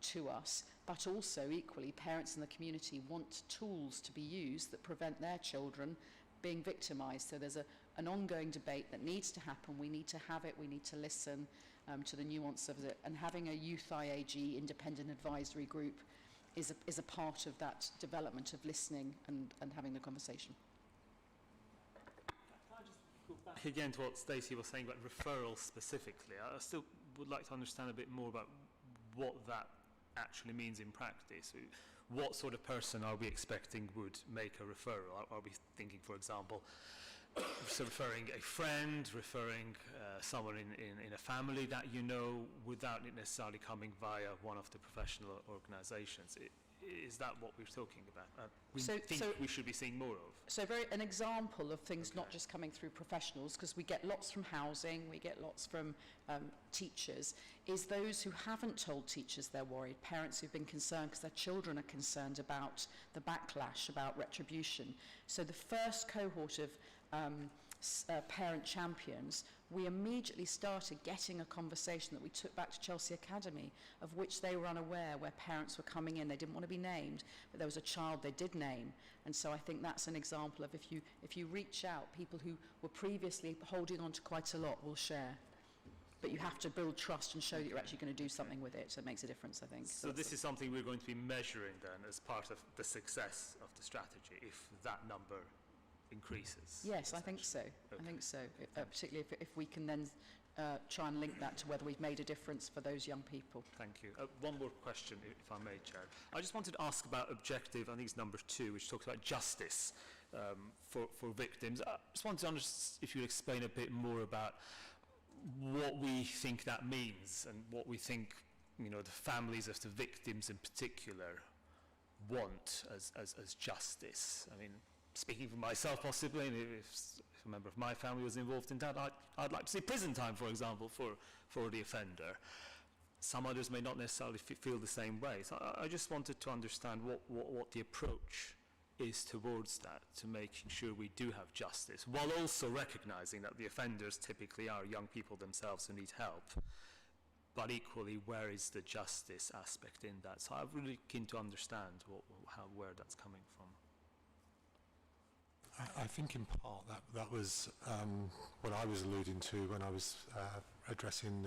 to us, but also equally parents in the community want tools to be used that prevent their children being victimised. So there's an ongoing debate that needs to happen. We need to have it, we need to listen to the nuance of it, and having a youth IAG independent advisory group is a part of that development of listening and having the conversation. Back again to what Stacey was saying about referrals specifically, I still would like to understand a bit more about what that actually means in practice. What sort of person are we expecting would make a referral? Are we thinking, for example, so referring a friend, referring someone in a family that you know, without it necessarily coming via one of the professional organisations? Is that what we're talking about? We should be seeing more of. So an example of things not just coming through professionals, because we get lots from housing, we get lots from teachers, is those who haven't told teachers they're worried, parents who've been concerned because their children are concerned about the backlash, about retribution. So the first cohort of parent champions, we immediately started getting a conversation that we took back to Chelsea Academy, of which they were unaware, where parents were coming in, they didn't want to be named, but there was a child they did name. And so I think that's an example of if you reach out, people who were previously holding on to quite a lot will share. But you have to build trust and show that you're actually going to do something with it, so it makes a difference, I think. So this is something we're going to be measuring then as part of the success of the strategy, if that number increases? Yes, I think so. Okay. I think so, particularly if we can then try and link that to whether we've made a difference for those young people. Thank you. One more question, if I may, Chair. I just wanted to ask about objective, I think it's number 2, which talks about justice for victims. I just wanted to understand if you explain a bit more about what we think that means and what we think, you know, the families of the victims in particular want as justice. I mean, speaking for myself possibly, and if a member of my family was involved in that, I'd like to see prison time, for example, for the offender. Some others may not necessarily feel the same way. So I just wanted to understand what the approach is towards that, to making sure we do have justice, while also recognizing that the offenders typically are young people themselves who need help. But equally, where is the justice aspect in that? So I'm really keen to understand where that's coming from. I think in part that was what I was alluding to when I was addressing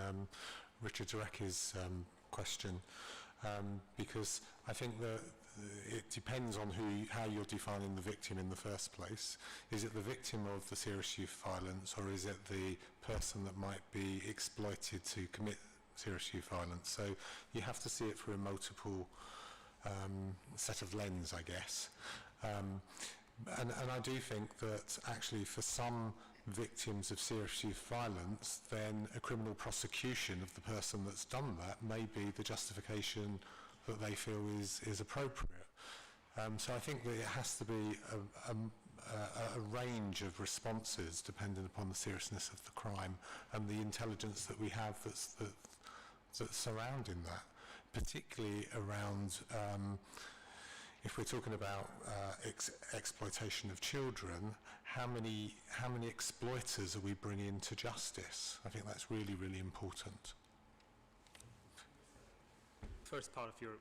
Richard Zarecki's question, because I think that it depends on how you're defining the victim in the first place. Is it the victim of the serious youth violence, or is it the person that might be exploited to commit serious youth violence? So you have to see it through a multiple set of lens, I guess. And I do think that actually for some victims of serious youth violence, then a criminal prosecution of the person that's done that may be the justification that they feel is appropriate. So I think that it has to be a range of responses depending upon the seriousness of the crime and the intelligence that we have that's surrounding that, particularly around if we're talking about exploitation of children, how many exploiters are we bringing to justice? I think that's really, really important. First part of your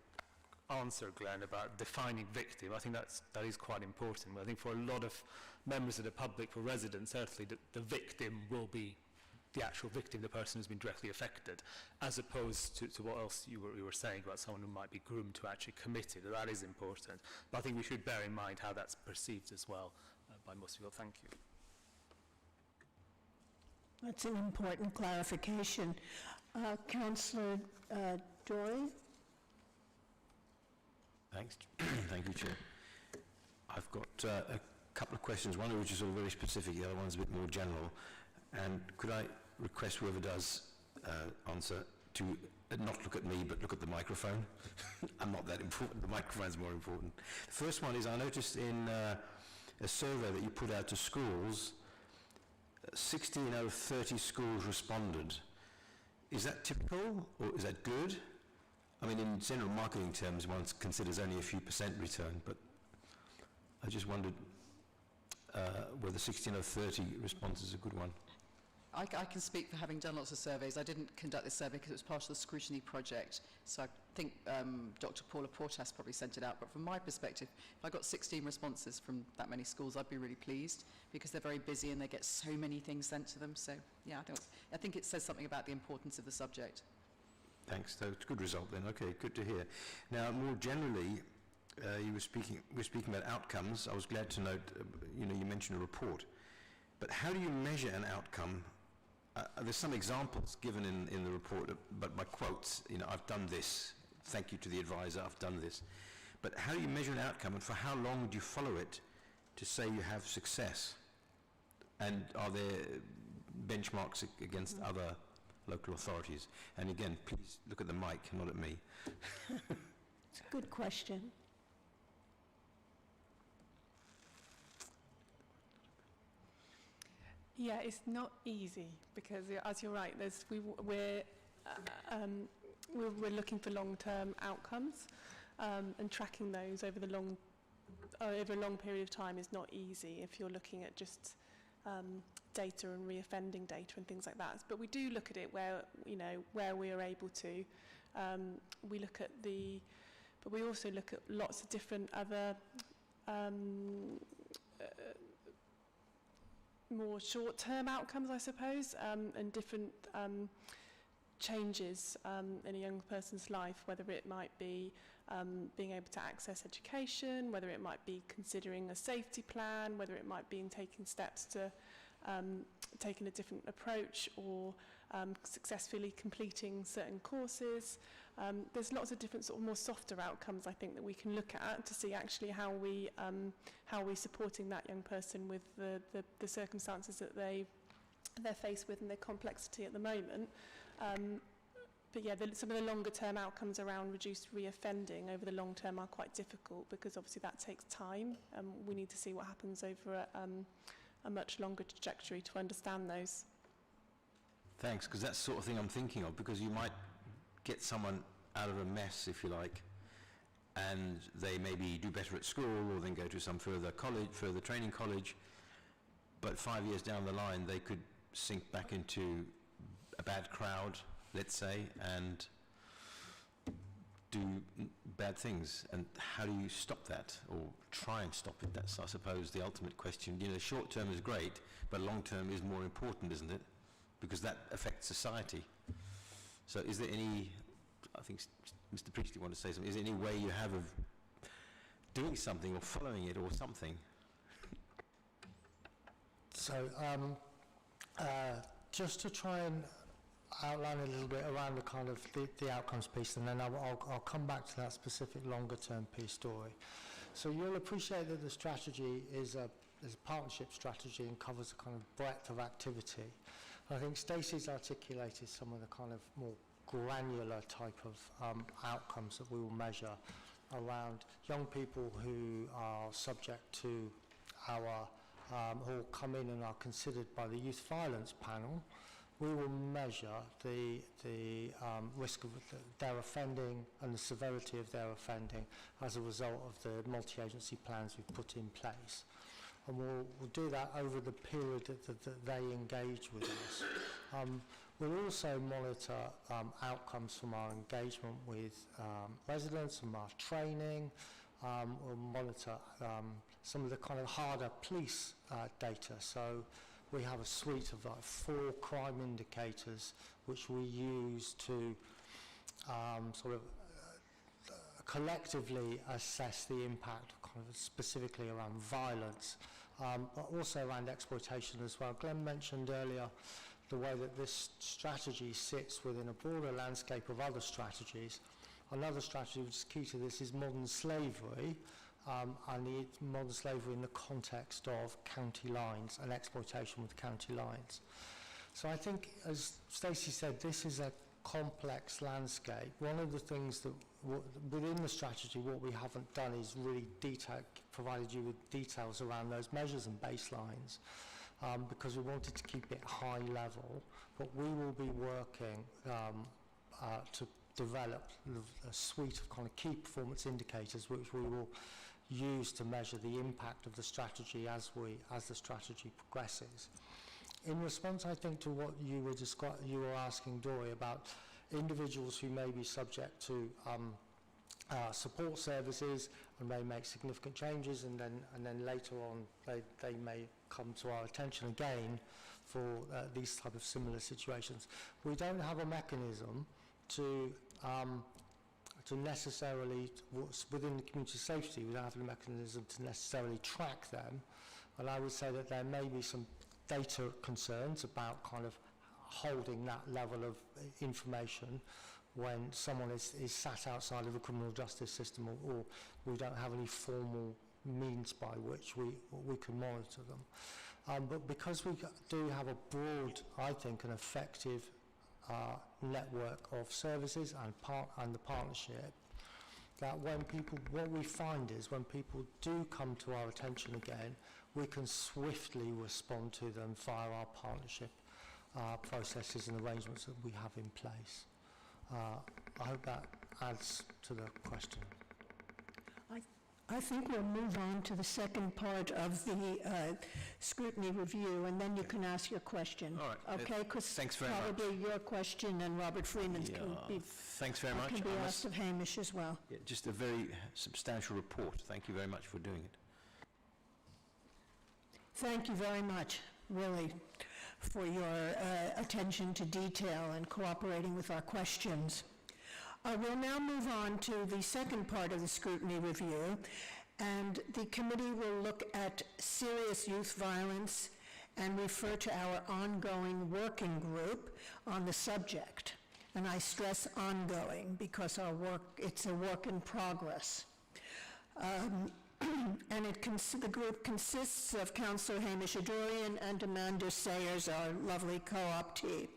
answer, Glenn, about defining victim, I think that is quite important. I think for a lot of members of the public, for residents, certainly the victim will be the actual victim, the person who's been directly affected, as opposed to what else you were saying about someone who might be groomed to actually commit it. That is important. But I think we should bear in mind how that's perceived as well by most people. Thank you. That's an important clarification. Councillor Dory? Thanks. Thank you, Chair. I've got a couple of questions, one of which is all very specific, the other one's a bit more general. And could I request whoever does answer to not look at me, but look at the microphone? I'm not that important. The microphone's more important. The first one is, I noticed in a survey that you put out to schools, 16 out of 30 schools responded. Is that typical, or is that good? I mean, in general marketing terms, one considers only a few % return, but I just wondered whether 16 out of 30 response is a good one. I can speak for having done lots of surveys. I didn't conduct this survey because it was part of the scrutiny project. So I think Dr. Paula Portas probably sent it out. But from my perspective, if I got 16 responses from that many schools, I'd be really pleased because they're very busy and they get so many things sent to them. So, yeah, I think it says something about the importance of the subject. Thanks. So it's a good result then. Okay, good to hear. Now, more generally, we're speaking about outcomes. I was glad to note, you mentioned a report. But how do you measure an outcome? There's some examples given in the report, but by quotes, I've done this, thank you to the advisor, I've done this. But how do you measure an outcome, and for how long do you follow it to say you have success? And are there benchmarks against other local authorities? And again, please look at the mic, not at me. It's a good question. Yeah, it's not easy because, as you're right, we're looking for long-term outcomes, and tracking those over a long period of time is not easy if you're looking at just data and reoffending data and things like that. But we do look at it where we are able to. We look at but we also look at lots of different other more short-term outcomes, I suppose, and different changes in a young person's life, whether it might be being able to access education, whether it might be considering a safety plan, whether it might be in taking steps to taking a different approach, or successfully completing certain courses. There's lots of different sort of more softer outcomes, I think, that we can look at to see actually how we're supporting that young person with the circumstances that they're faced with and their complexity at the moment. But yeah, some of the longer term outcomes around reduced reoffending over the long term are quite difficult because obviously that takes time. We need to see what happens over a much longer trajectory to understand those. Thanks, because that's the sort of thing I'm thinking of, because you might get someone out of a mess, if you like, and they maybe do better at school or then go to some further training college, but 5 years down the line they could sink back into a bad crowd, let's say, and do bad things. And how do you stop that, or try and stop it? That's, I suppose, the ultimate question. Short term is great, but long term is more important, isn't it? Because that affects society. So is there any, I think Mr. Priestley wanted to say something, is there any way you have of doing something or following it or something? So just to try and outline a little bit around the kind of the outcomes piece, and then I'll come back to that specific longer term piece story. So you'll appreciate that the strategy is is a partnership strategy and covers a kind of breadth of activity. I think Stacey's articulated some of the kind of more granular type of outcomes that we will measure around young people who are subject to our, who come in and are considered by the youth violence panel. We will measure the risk of their offending and the severity of their offending as a result of the multi-agency plans we've put in place. And we'll do that over the period that they engage with us. We'll also monitor outcomes from our engagement with residents, from our training. We'll monitor some of the kind of harder police data. So we have a suite of like 4 crime indicators which we use to sort of collectively assess the impact kind of specifically around violence, but also around exploitation as well. Glenn mentioned earlier the way that this strategy sits within a broader landscape of other strategies. Another strategy which is key to this is modern slavery, and the modern slavery in the context of county lines and exploitation with county lines. So I think, as Stacey said, this is a complex landscape. One of the things that within the strategy, what we haven't done is really provided you with details around those measures and baselines, because we wanted to keep it high level, but we will be working to develop a suite of kind of key performance indicators which we will use to measure the impact of the strategy as the strategy progresses. In response, I think, to what you were asking, Dory, about individuals who may be subject to support services and may make significant changes, and then later on they may come to our attention again for these type of similar situations. We don't have a mechanism to necessarily, within the community safety, we don't have a mechanism to necessarily track them, and I would say that there may be some data concerns about kind of holding that level of information when someone is sat outside of the criminal justice system, or we don't have any formal means by which we can monitor them. But because we do have a broad, I think, an effective network of services and the partnership, that what we find is when people do come to our attention again, we can swiftly respond to them via our partnership processes and arrangements that we have in place. I hope that adds to the question. I think we'll move on to the second part of the scrutiny review, and then you can ask your question. All right. Okay, because thanks very much. probably your question and Robert Freeman's can be, thanks very much. can be asked of Hamish as well. Yeah, just a very substantial report. Thank you very much for doing it. Thank you very much, really, for your attention to detail and cooperating with our questions. We'll now move on to the second part of the scrutiny review, and the committee will look at serious youth violence and refer to our ongoing working group on the subject. And I stress ongoing because it's a work in progress. And the group consists of Councillor Hamish Adorian and Amanda Sayers, our lovely co-optee.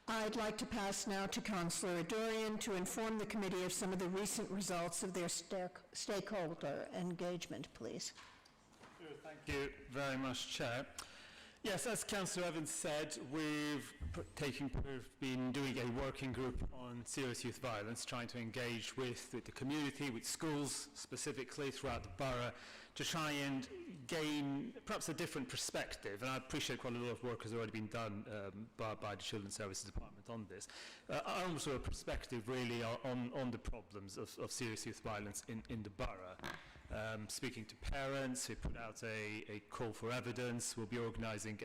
I'd like to pass now to Councillor Adorian to inform the committee of some of the recent results of their stakeholder engagement, please. Thank you very much, Chair. Yes, as Councillor Evans said, we've been doing a working group on serious youth violence, trying to engage with the community, with schools specifically throughout the borough, to try and gain perhaps a different perspective. And I appreciate quite a lot of work has already been done by the Children's Services Department on this. Also a perspective really on the problems of serious youth violence in the borough. Speaking to parents, we put out a call for evidence. We'll be organising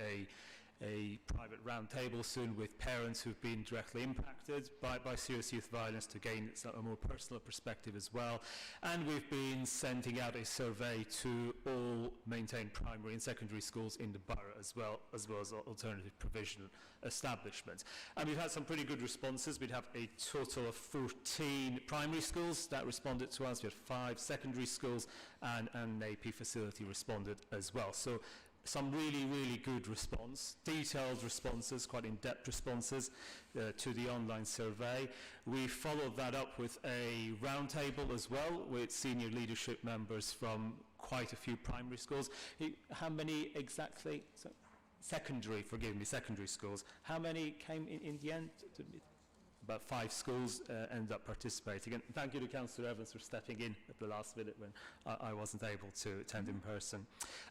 a private roundtable soon with parents who've been directly impacted by serious youth violence to gain a more personal perspective as well. And we've been sending out a survey to all maintained primary and secondary schools in the borough as well as alternative provision establishments. And we've had some pretty good responses. We'd have a total of 14 primary schools that responded to us. We had 5 secondary schools and an AP facility responded as well. So some really, really good response, detailed responses, quite in-depth responses to the online survey. We followed that up with a roundtable as well with senior leadership members from quite a few primary schools. How many exactly? Secondary schools. How many came in the end? About 5 schools ended up participating. And thank you to Councillor Evans for stepping in at the last minute when I wasn't able to attend in person.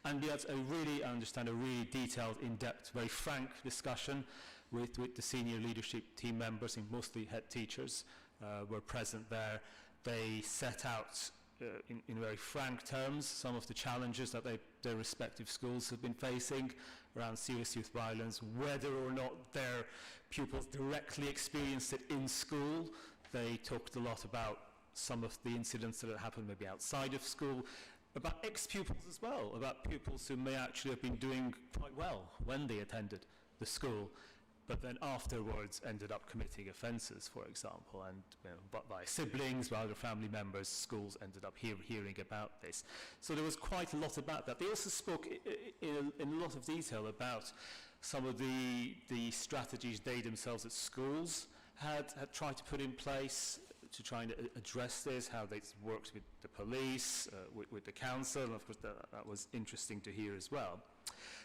And we had a really detailed, in-depth, very frank discussion with the senior leadership team members, and mostly head teachers were present there. They set out in very frank terms some of the challenges that their respective schools have been facing around serious youth violence, whether or not their pupils directly experienced it in school. They talked a lot about some of the incidents that had happened maybe outside of school, about ex-pupils as well, about pupils who may actually have been doing quite well when they attended the school, but then afterwards ended up committing offences, for example, and by siblings, by other family members, schools ended up hearing about this. So there was quite a lot about that. They also spoke in a lot of detail about some of the strategies they themselves at schools had tried to put in place to try and address this, how they worked with the police, with the council, and of course that was interesting to hear as well.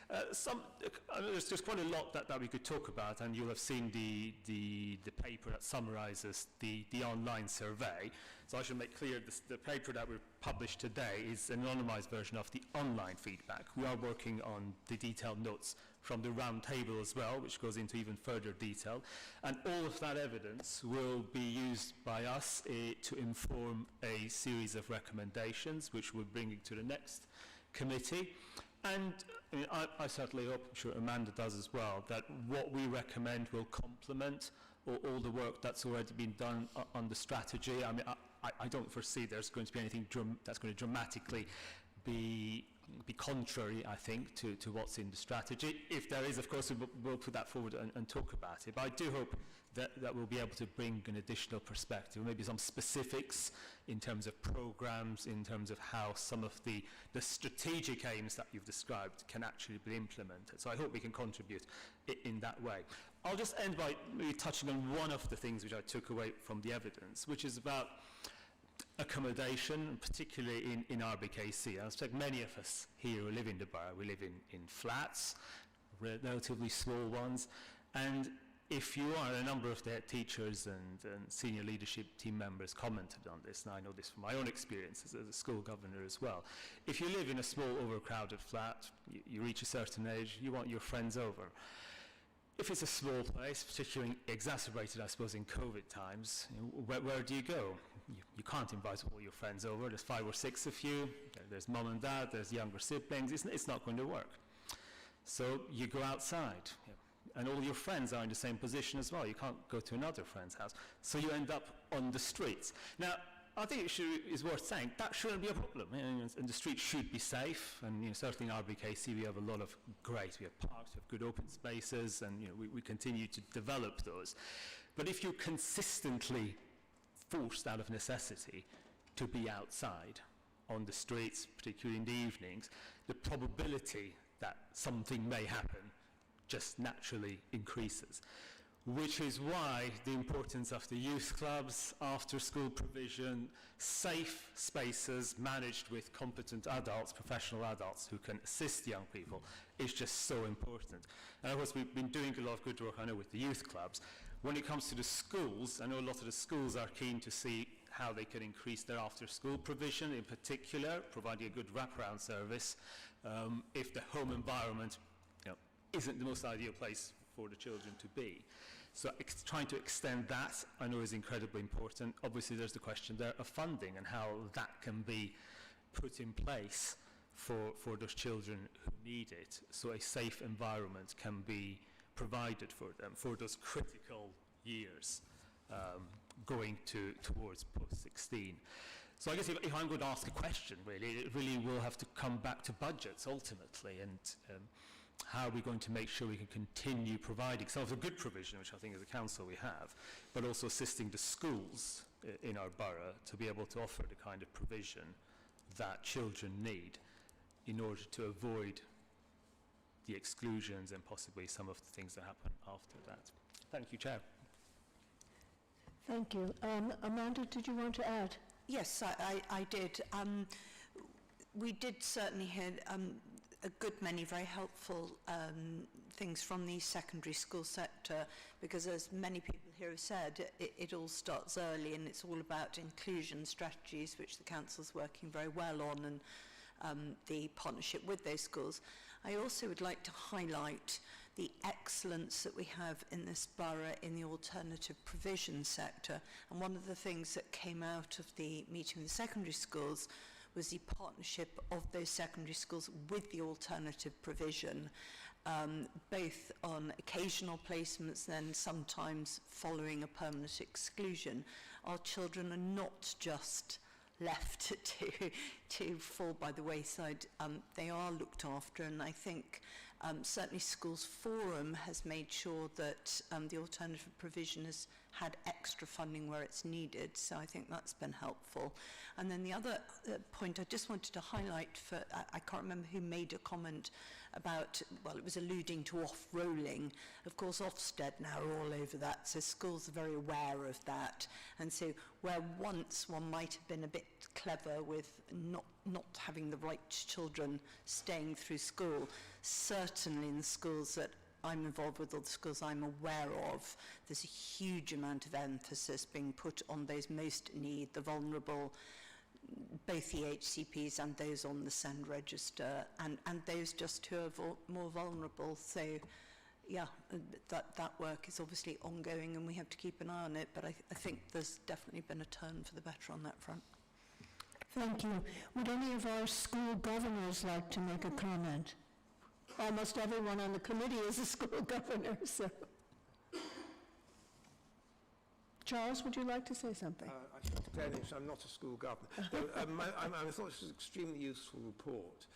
There's quite a lot that we could talk about, and you'll have seen the paper that summarises the online survey. So I should make clear the paper that we published today is an anonymised version of the online feedback. We are working on the detailed notes from the round table as well, which goes into even further detail. And all of that evidence will be used by us to inform a series of recommendations, which we'll bring to the next committee. And I certainly hope, I'm sure Amanda does as well, that what we recommend will complement all the work that's already been done on the strategy. I mean, I don't foresee there's going to be anything that's going to dramatically be contrary, I think, to what's in the strategy. If there is, of course, we'll put that forward and talk about it. But I do hope that we'll be able to bring an additional perspective, maybe some specifics in terms of programs, in terms of how some of the strategic aims that you've described can actually be implemented. So I hope we can contribute in that way. I'll just end by maybe touching on one of the things which I took away from the evidence, which is about accommodation, particularly in RBKC. I suspect many of us here who live in the borough, we live in flats, relatively small ones, and if you are, a number of their teachers and senior leadership team members commented on this, and I know this from my own experience as a school governor as well. If you live in a small, overcrowded flat, you reach a certain age, you want your friends over. If it's a small place, particularly exacerbated, I suppose, in COVID times, where do you go? You can't invite all your friends over. There's 5 or 6 of you. There's mum and dad. There's younger siblings. It's not going to work. So you go outside. And all your friends are in the same position as well. You can't go to another friend's house. So you end up on the streets. Now, I think it's worth saying that shouldn't be a problem. And the streets should be safe. And certainly in RBKC we have a lot of we have parks, we have good open spaces, and we continue to develop those. But if you're consistently forced out of necessity to be outside on the streets, particularly in the evenings, the probability that something may happen just naturally increases, which is why the importance of the youth clubs, after-school provision, safe spaces managed with competent adults, professional adults who can assist young people is just so important. And of course we've been doing a lot of good work, I know, with the youth clubs. When it comes to the schools, I know a lot of the schools are keen to see how they can increase their after-school provision, in particular, providing a good wraparound service if the home environment isn't the most ideal place for the children to be. So trying to extend that, I know, is incredibly important. Obviously, there's the question there of funding and how that can be put in place for those children who need it, so a safe environment can be provided for them for those critical years going towards post-16. So I guess if I'm going to ask a question, really, it really will have to come back to budgets ultimately, and how are we going to make sure we can continue providing some of the good provision, which I think as a council we have, but also assisting the schools in our borough to be able to offer the kind of provision that children need in order to avoid the exclusions and possibly some of the things that happen after that. Thank you, Chair. Thank you. Amanda, did you want to add? Yes, I did. We did certainly hear a good many very helpful things from the secondary school sector, because as many people here have said, it all starts early, and it's all about inclusion strategies, which the council's working very well on, and the partnership with those schools. I also would like to highlight the excellence that we have in this borough in the alternative provision sector. And one of the things that came out of the meeting with the secondary schools was the partnership of those secondary schools with the alternative provision, both on occasional placements, then sometimes following a permanent exclusion. Our children are not just left to fall by the wayside. They are looked after, and I think certainly Schools Forum has made sure that the alternative provision has had extra funding where it's needed, so I think that's been helpful. And then the other point I just wanted to highlight, for I can't remember who made a comment about, well, it was alluding to off-rolling. Of course, Ofsted now are all over that, so schools are very aware of that. And so where once one might have been a bit clever with not having the right children staying through school, certainly in the schools that I'm involved with, or the schools I'm aware of, there's a huge amount of emphasis being put on those most in need, the vulnerable, both the HCPs and those on the SEND register, and those just who are more vulnerable. So, yeah, that work is obviously ongoing, and we have to keep an eye on it, but I think there's definitely been a turn for the better on that front. Thank you. Would any of our school governors like to make a comment? Almost everyone on the committee is a school governor, so. Charles, would you like to say something? I should declare this, I'm not a school governor. I thought this was an extremely useful report.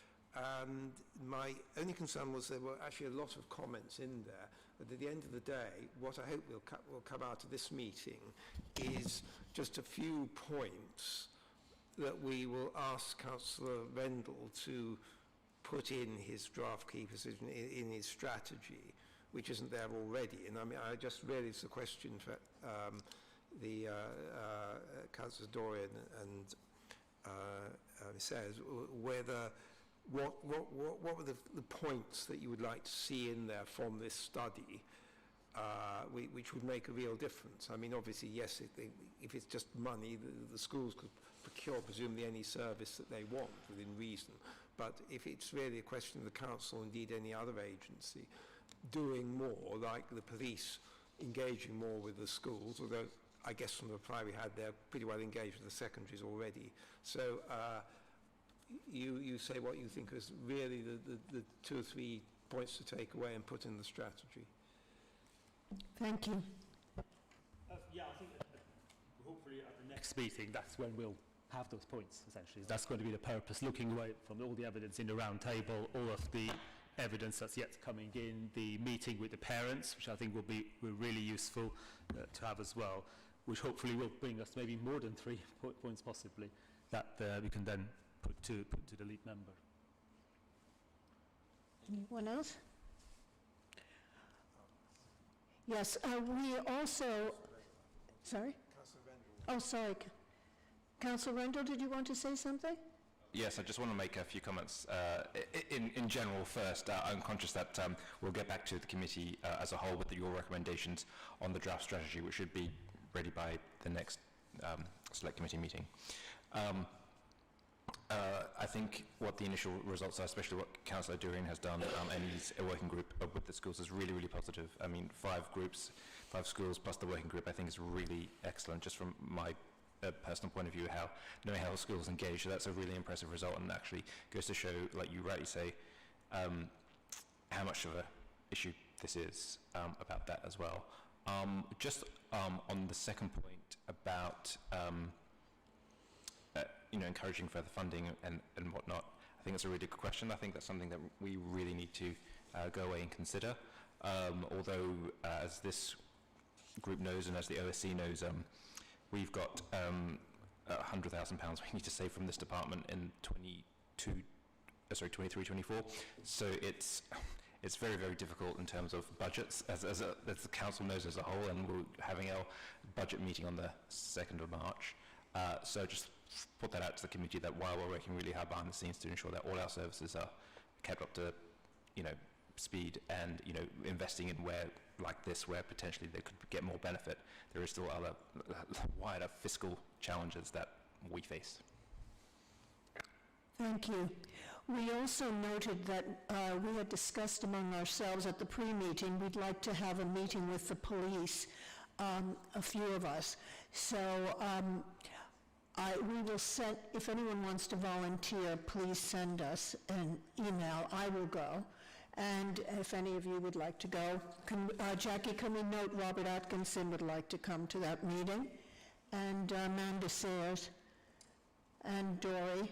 My only concern was there were actually a lot of comments in there, but at the end of the day, what I hope will come out of this meeting is just a few points that we will ask Councillor Rendell to put in his draft key position in his strategy, which isn't there already. And I mean, it's a question for the Councillor Dorian and says whether what were the points that you would like to see in there from this study, which would make a real difference. I mean, obviously, yes, if it's just money, the schools could procure presumably any service that they want within reason. But if it's really a question of the council, indeed any other agency, doing more, like the police engaging more with the schools, although I guess from the reply we had, they're pretty well engaged with the secondaries already. So you say what you think is really the 2 or 3 points to take away and put in the strategy. Thank you. Yeah, I think hopefully at the next meeting, that's when we'll have those points, essentially. That's going to be the purpose, looking away from all the evidence in the round table, all of the evidence that's yet coming in, the meeting with the parents, which I think will be really useful to have as well, which hopefully will bring us maybe more than 3 points possibly, that we can then put to the lead member. Anyone else? Yes, we also, sorry? Oh, sorry. Councillor Rendell, did you want to say something? Yes, I just want to make a few comments. In general first, I'm conscious that we'll get back to the committee as a whole with your recommendations on the draft strategy, which should be ready by the next select committee meeting. I think what the initial results are, especially what Councillor Durian has done and his working group with the schools, is really, really positive. I mean, 5 schools plus the working group, I think is really excellent, just from my a personal point of view, knowing how schools engage, that's a really impressive result, and actually goes to show, like you rightly say, how much of a issue this is about that as well. Just on the second point about encouraging further funding and whatnot, I think that's a really good question. I think that's something that we really need to go away and consider. Although, as this group knows and as the OSC knows, we've got £100,000 we need to save from this department in 23-24. So it's very, very difficult in terms of budgets, as the council knows as a whole, and we're having our budget meeting on the 2nd of March. So just put that out to the committee that while we're working really hard behind the scenes to ensure that all our services are kept up to, speed, and, investing in where, like this, where potentially they could get more benefit, there is still other wider fiscal challenges that we face. Thank you. We also noted that we had discussed among ourselves at the pre-meeting, we'd like to have a meeting with the police, a few of us. So we will send, if anyone wants to volunteer, please send us an email. I will go. And if any of you would like to go, Jackie, can we note Robert Atkinson would like to come to that meeting? And Amanda Sayers, and Dory,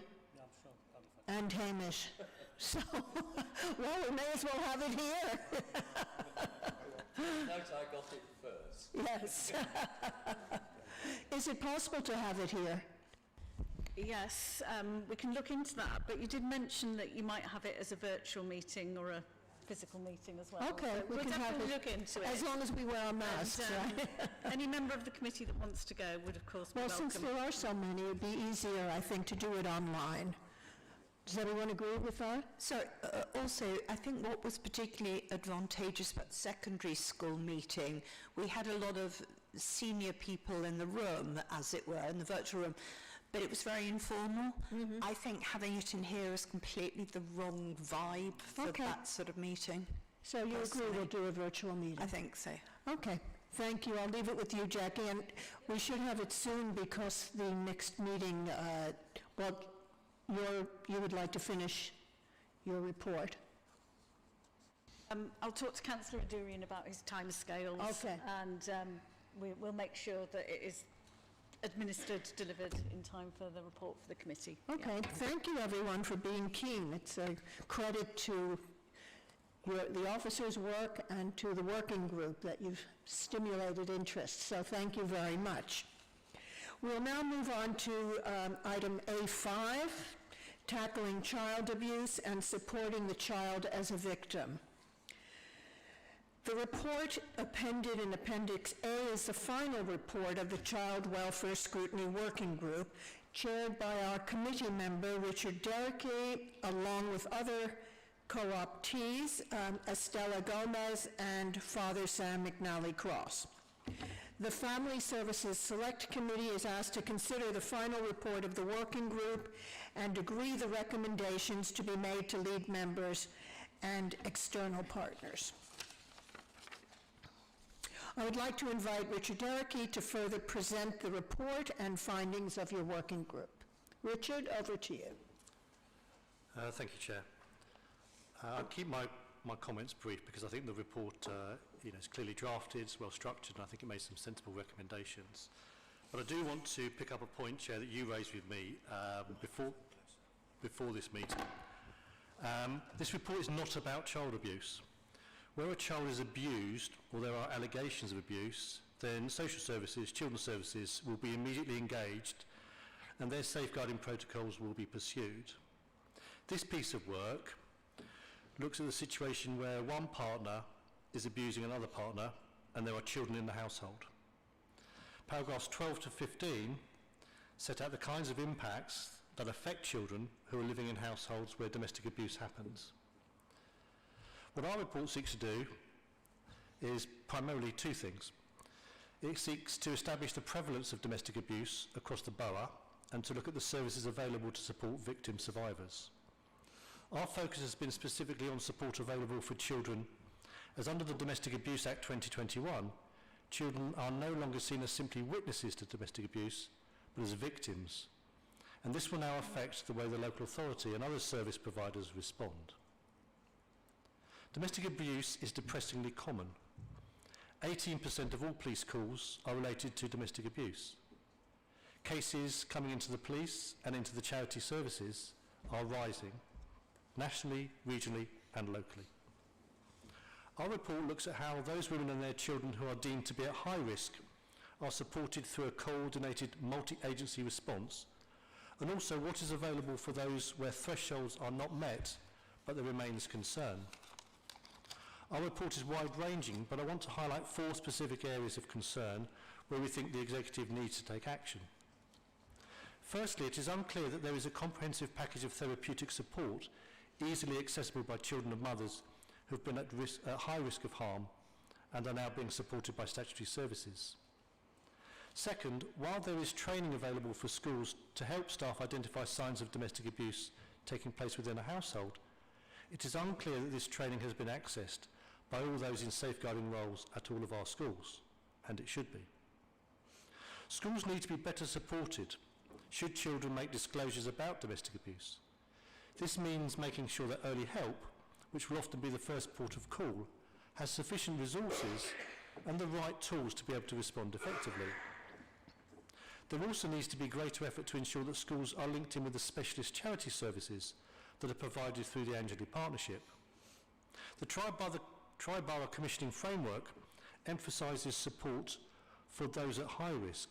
and Hamish. So, well, we may as well have it here. Note I got it first. Yes. Is it possible to have it here? Yes, we can look into that, but you did mention that you might have it as a virtual meeting or a physical meeting as well. Okay, so we we'll can have definitely it, look into it. as long as we wear our masks, right? Any member of the committee that wants to go would, of course, be Well, welcome. since there are so many, it would be easier, I think, to do it online. Does everyone agree with that? So, also, I think what was particularly advantageous about the secondary school meeting, we had a lot of senior people in the room, as it were, in the virtual room, but it was very informal. Mm-hmm. I think having it in here is completely the wrong vibe for that sort of meeting. So you agree we'll do a virtual meeting? I think so. Okay, thank you. I'll leave it with you, Jackie, and we should have it soon because the next meeting, you would like to finish your report. I'll talk to Councillor Adurian about his timescales. Okay. And we'll make sure that it is administered, delivered in time for the report for the committee. Okay, thank you everyone for being keen. It's a credit to the officers' work and to the working group that you've stimulated interest, so thank you very much. We'll now move on to item A5, tackling child abuse and supporting the child as a victim. The report appended in Appendix A is the final report of the Child Welfare Scrutiny Working Group, chaired by our committee member, Richard Derricky, along with other co-optees, Estella Gomez and Father Sam McNally Cross. The Family Services Select Committee is asked to consider the final report of the working group and agree the recommendations to be made to lead members and external partners. I would like to invite Richard Derricky to further present the report and findings of your working group. Richard, over to you. Thank you, Chair. I'll keep my comments brief because I think the report is clearly drafted, it's well structured, and I think it made some sensible recommendations. But I do want to pick up a point, Chair, that you raised with me before this meeting. This report is not about child abuse. Where a child is abused or there are allegations of abuse, then social services, children's services will be immediately engaged and their safeguarding protocols will be pursued. This piece of work looks at the situation where one partner is abusing another partner and there are children in the household. Paragraphs 12 to 15 set out the kinds of impacts that affect children who are living in households where domestic abuse happens. What our report seeks to do is primarily two things. It seeks to establish the prevalence of domestic abuse across the borough and to look at the services available to support victim survivors. Our focus has been specifically on support available for children, as under the Domestic Abuse Act 2021, children are no longer seen as simply witnesses to domestic abuse, but as victims. And this will now affect the way the local authority and other service providers respond. Domestic abuse is depressingly common. 18% of all police calls are related to domestic abuse. Cases coming into the police and into the charity services are rising, nationally, regionally and locally. Our report looks at how those women and their children who are deemed to be at high risk are supported through a coordinated multi-agency response, and also what is available for those where thresholds are not met but there remains concern. Our report is wide-ranging, but I want to highlight 4 specific areas of concern where we think the Executive needs to take action. Firstly, it is unclear that there is a comprehensive package of therapeutic support easily accessible by children of mothers who have been at high risk of harm and are now being supported by statutory services. Second, while there is training available for schools to help staff identify signs of domestic abuse taking place within a household, it is unclear that this training has been accessed by all those in safeguarding roles at all of our schools, and it should be. Schools need to be better supported should children make disclosures about domestic abuse. This means making sure that early help, which will often be the first port of call, has sufficient resources and the right tools to be able to respond effectively. There also needs to be greater effort to ensure that schools are linked in with the specialist charity services that are provided through the Angeli Partnership. The Tri-Borough Commissioning Framework emphasises support for those at high risk,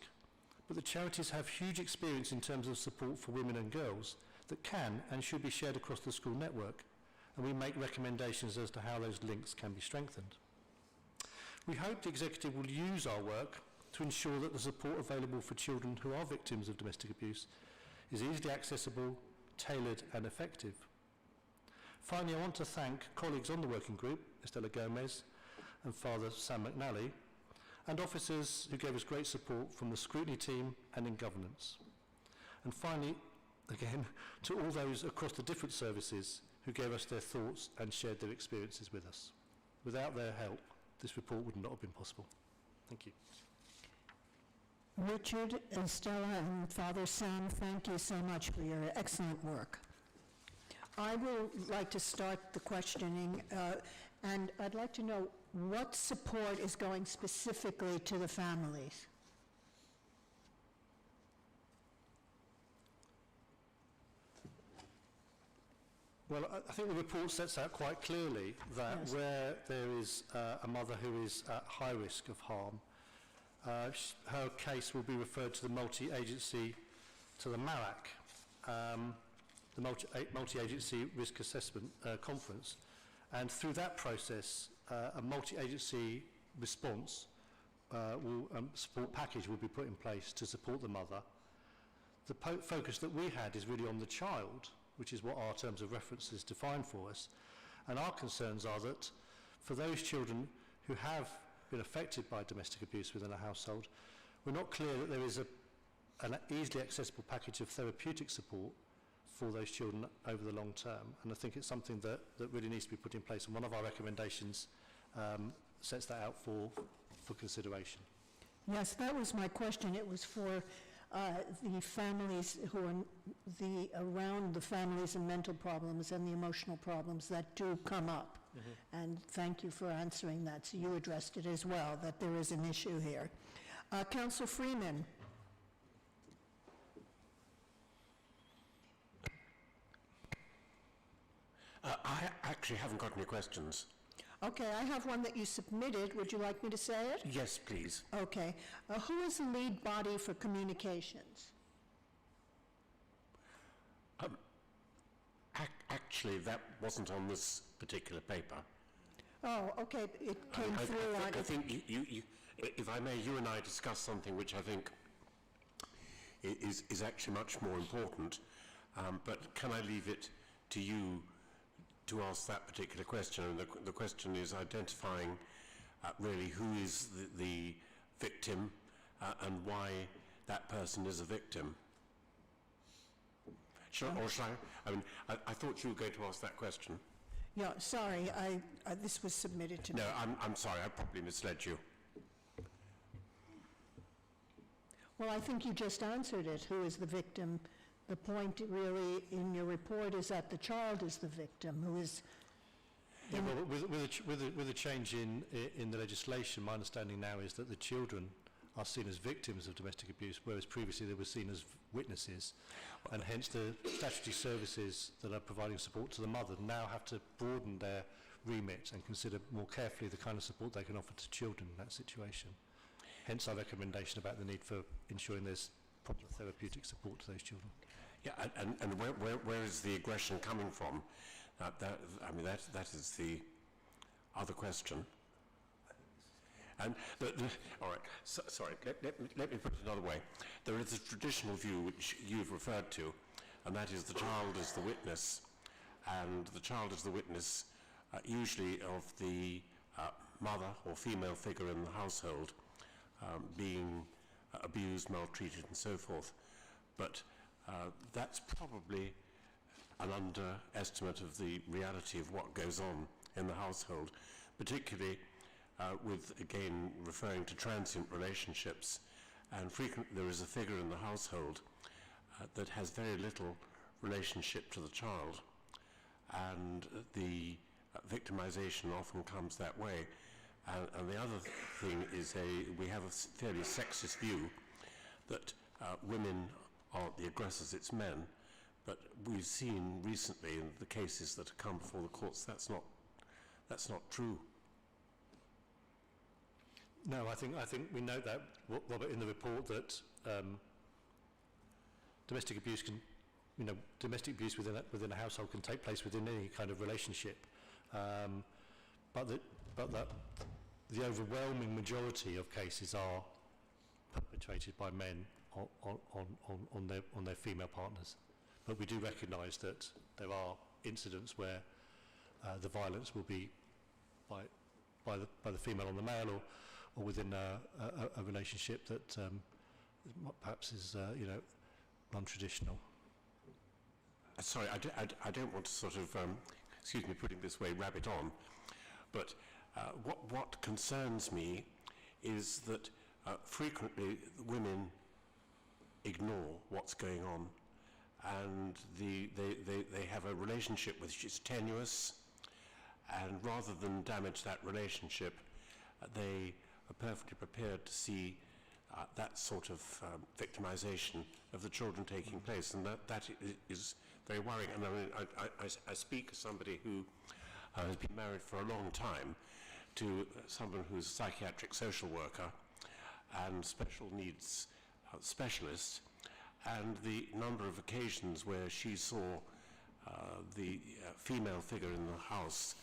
but the charities have huge experience in terms of support for women and girls that can and should be shared across the school network, and we make recommendations as to how those links can be strengthened. We hope the Executive will use our work to ensure that the support available for children who are victims of domestic abuse is easily accessible, tailored and effective. Finally, I want to thank colleagues on the working group, Estella Gomez and Father Sam McNally, and officers who gave us great support from the scrutiny team and in governance. And finally, again, to all those across the different services who gave us their thoughts and shared their experiences with us. Without their help, this report would not have been possible. Thank you. Richard, Estella, and Father Sam, thank you so much for your excellent work. I would like to start the questioning, and I'd like to know what support is going specifically to the families. Well, I think the report sets out quite clearly that Yes. where there is a mother who is at high risk of harm, her case will be referred to the multi-agency, to the MARAC, the multi-agency risk assessment conference. And through that process, a multi-agency response support package will be put in place to support the mother. The focus that we had is really on the child, which is what our terms of reference is defined for us. And our concerns are that for those children who have been affected by domestic abuse within a household, we're not clear that there is an easily accessible package of therapeutic support for those children over the long term. And I think it's something that really needs to be put in place. And one of our recommendations sets that out for consideration. Yes, that was my question. It was for the families who are around the families and mental problems and the emotional problems that do come up. Mm-hmm. And thank you for answering that. So you addressed it as well, that there is an issue here. Councillor Freeman. I actually haven't got any questions. Okay, I have one that you submitted. Would you like me to say it? Yes, please. Okay. Who is the lead body for communications? Actually, that wasn't on this particular paper. Oh, okay. It came through on... I think you, if I may, you and I discussed something which I think is actually much more important. But can I leave it to you to ask that particular question? And the question is identifying really who is the victim and why that person is a victim. Shall I mean, I thought you were going to ask that question. Yeah, sorry, this was submitted to me. No, I'm sorry, I probably misled you. Well, I think you just answered it. Who is the victim? The point really in your report is that the child is the victim, who is... Yeah, well, with a change in the legislation, my understanding now is that the children are seen as victims of domestic abuse, whereas previously they were seen as witnesses, and hence the statutory services that are providing support to the mother now have to broaden their remit and consider more carefully the kind of support they can offer to children in that situation. Hence our recommendation about the need for ensuring there's proper therapeutic support to those children. Yeah, and where is the aggression coming from? I mean, that is the other question. And all right, sorry, let me put it another way. There is a traditional view which you've referred to, and that is the child is the witness, and the child is the witness usually of the mother or female figure in the household being abused, maltreated, and so forth. But that's probably an underestimate of the reality of what goes on in the household, particularly with, again, referring to transient relationships. And frequently there is a figure in the household that has very little relationship to the child, and the victimization often comes that way. And the other thing is we have a fairly sexist view that women aren't the aggressors, it's men. But we've seen recently in the cases that have come before the courts that's not true. No, I think we note that, Robert, in the report that domestic abuse within a household can take place within any kind of relationship, but that the overwhelming majority of cases are perpetrated by men on their female partners. But we do recognise that there are incidents where the violence will be by the female on the male, or within a relationship that perhaps is non-traditional. Sorry, I don't want to sort of, excuse me, putting this way, rabbit on, but what concerns me is that frequently women ignore what's going on, and they have a relationship which is tenuous, and rather than damage that relationship, they are perfectly prepared to see that sort of victimization of the children taking place, and that is very worrying. And I mean, I speak as somebody who has been married for a long time to someone who's a psychiatric social worker and special needs specialist, and the number of occasions where she saw the female figure in the house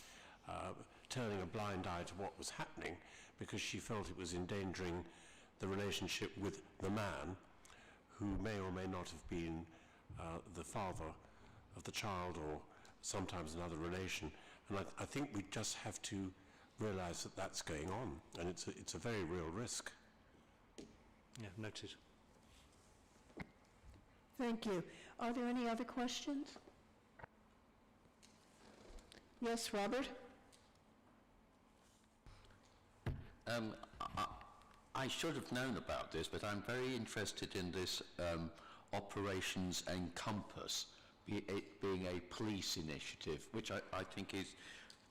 turning a blind eye to what was happening because she felt it was endangering the relationship with the man, who may or may not have been the father of the child, or sometimes another relation. And I think we just have to realise that that's going on, and it's a very real risk. Yeah, noted. Thank you. Are there any other questions? Yes, Robert? I should have known about this, but I'm very interested in this Operations Encompass, it being a police initiative, which I think is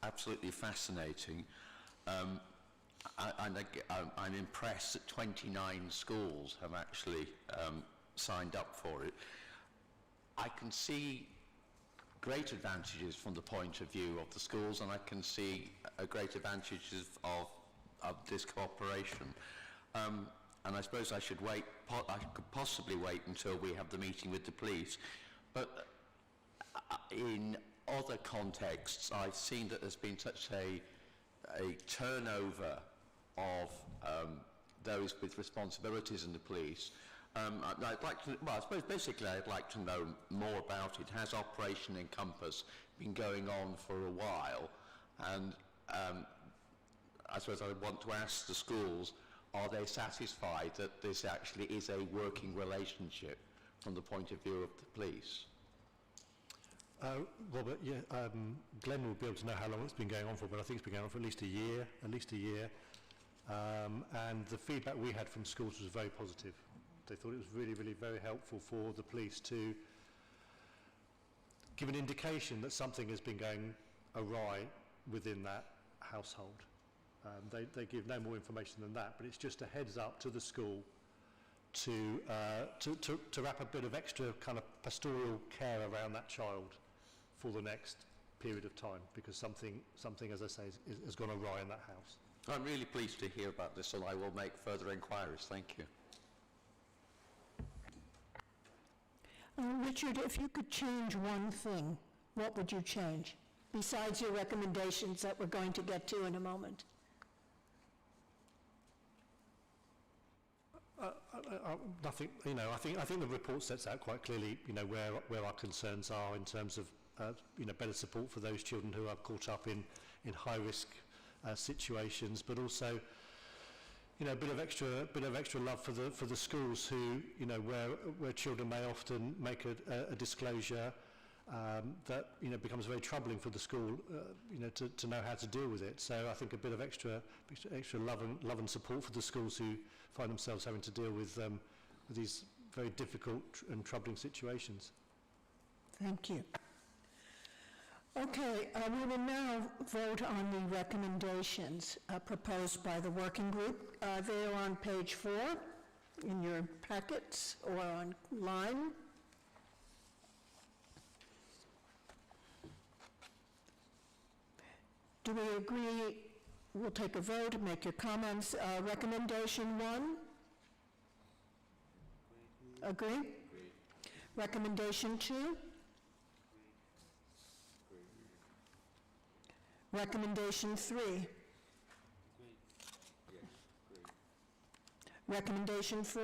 absolutely fascinating. I'm impressed that 29 schools have actually signed up for it. I can see great advantages from the point of view of the schools, and I can see great advantages of this cooperation. And I suppose I should wait, I could possibly wait until we have the meeting with the police. But in other contexts, I've seen that there's been such a turnover of those with responsibilities in the police. I'd like to, well, I suppose basically I'd like to know more about it. Has Operation Encompass been going on for a while? And I suppose I want to ask the schools, are they satisfied that this actually is a working relationship from the point of view of the police? Robert, yeah, Glenn will be able to know how long it's been going on for, but I think it's been going on for at least a year. And the feedback we had from schools was very positive. they thought it was really, really very helpful for the police to give an indication that something has been going awry within that household. They give no more information than that, but it's just a heads up to the school to wrap a bit of extra kind of pastoral care around that child for the next period of time, because something, as I say, has gone awry in that house. I'm really pleased to hear about this, and I will make further inquiries. Thank you. Richard, if you could change one thing, what would you change, besides your recommendations that we're going to get to in a moment? Nothing, you know, I think the report sets out quite clearly, you know, where our concerns are in terms of, you know, better support for those children who are caught up in high-risk situations, but also, you know, a bit of extra love for the schools who, you know, where children may often make a disclosure that, you know, becomes very troubling for the school, you know, to know how to deal with it. So I think a bit of extra love and support for the schools who find themselves having to deal with these very difficult and troubling situations. Thank you. Okay, we will now vote on the recommendations proposed by the working group. They are on page 4 in your packets or online. Do we agree? We'll take a vote and make your comments. Recommendation 1? Agree? Recommendation 2? Recommendation 3? Recommendation 4?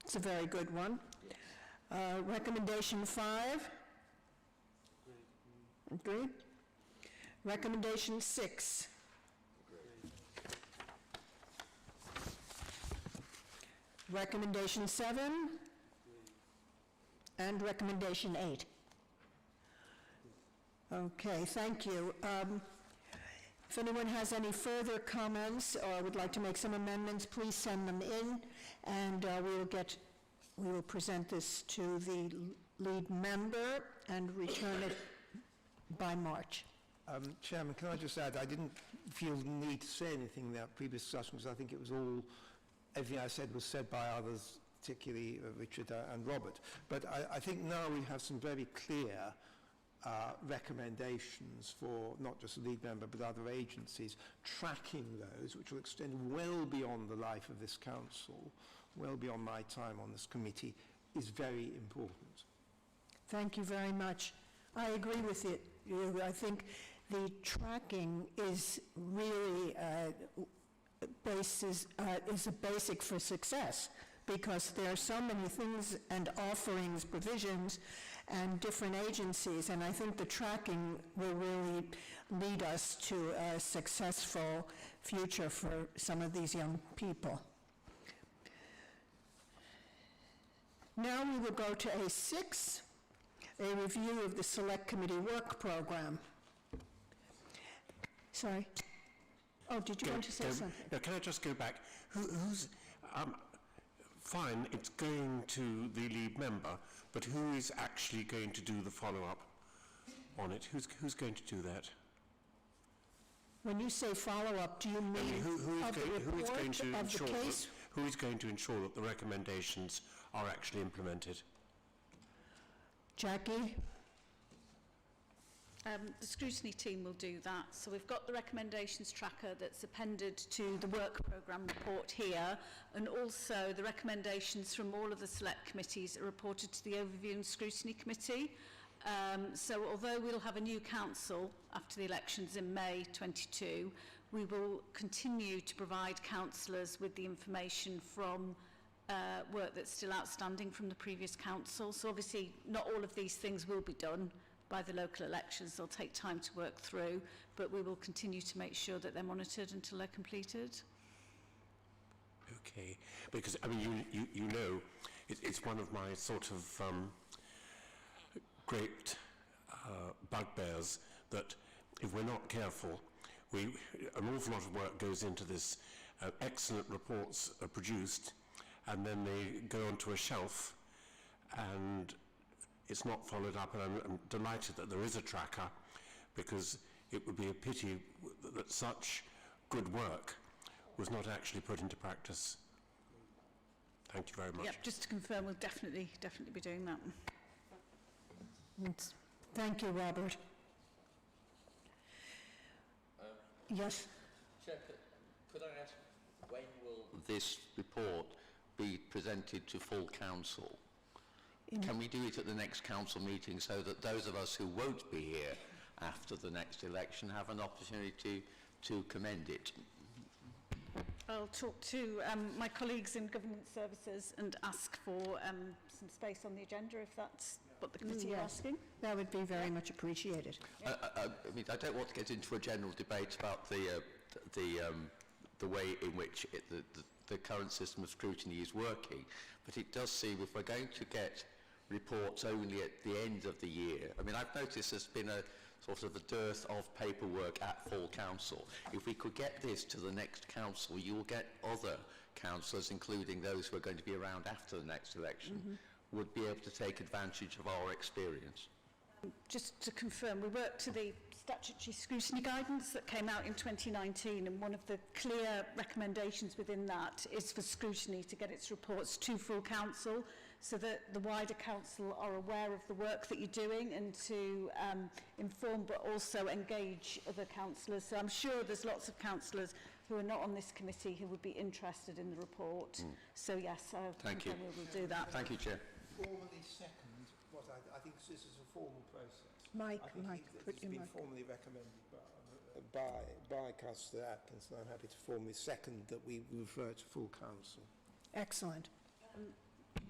It's a very good one. Recommendation 5? Agreed. Recommendation 6? Recommendation 7? And recommendation 8? Okay, thank you. If anyone has any further comments or would like to make some amendments, please send them in, and we will present this to the lead member and return it by March. Chairman, can I just add, I didn't feel the need to say anything in that previous discussion because I think it was all, everything I said was said by others, particularly Richard and Robert. But I think now we have some very clear recommendations for not just the lead member but other agencies, tracking those which will extend well beyond the life of this council, well beyond my time on this committee, is very important. Thank you very much. I agree with you. I think the tracking is really is a basic for success, because there are so many things and offerings, provisions, and different agencies, and I think the tracking will really lead us to a successful future for some of these young people. Now we will go to A6, a review of the Select Committee Work Program. Sorry. Oh, did you want to say something? No, can I just go back? Who's... fine, it's going to the lead member, but who is actually going to do the follow-up on it? Who's going to do that? When you say follow-up, do you mean who is going to ensure that the recommendations are actually implemented? Jackie? The scrutiny team will do that. So we've got the recommendations tracker that's appended to the work programme report here, and also the recommendations from all of the select committees are reported to the Overview and Scrutiny Committee. So although we'll have a new council after the elections in May 22, we will continue to provide councillors with the information from work that's still outstanding from the previous council. So obviously not all of these things will be done by the local elections. They'll take time to work through, but we will continue to make sure that they're monitored until they're completed. Okay, because I mean, you know, it's one of my sort of great bugbears that if we're not careful, an awful lot of work goes into this excellent reports are produced, and then they go onto a shelf, and it's not followed up. And I'm delighted that there is a tracker, because it would be a pity that such good work was not actually put into practice. Thank you very much. Yep, just to confirm, we'll definitely be doing that. Thank you, Robert. Yes? Chair, could I ask, when will this report be presented to full council? Can we do it at the next council meeting so that those of us who won't be here after the next election have an opportunity to commend it? I'll talk to my colleagues in government services and ask for some space on the agenda if that's what the committee are asking. That would be very much appreciated. I mean, I don't want to get into a general debate about the way in which the current system of scrutiny is working, but it does seem if we're going to get reports only at the end of the year. I mean, I've noticed there's been a sort of a dearth of paperwork at full council. If we could get this to the next council, you'll get other councillors, including those who are going to be around after the next election, would be able to take advantage of our experience. Just to confirm, we worked to the statutory scrutiny guidance that came out in 2019, and one of the clear recommendations within that is for scrutiny to get its reports to full council, so that the wider council are aware of the work that you're doing and to inform but also engage other councillors. So I'm sure there's lots of councillors who are not on this committee who would be interested in the report. So yes, Thank you. We will do that. Thank you, Chair. Formally second, what I think this is a formal process. Mike, It's been formally recommended by Councillor Atkins, and I'm happy to formally second that we refer to full council. Excellent.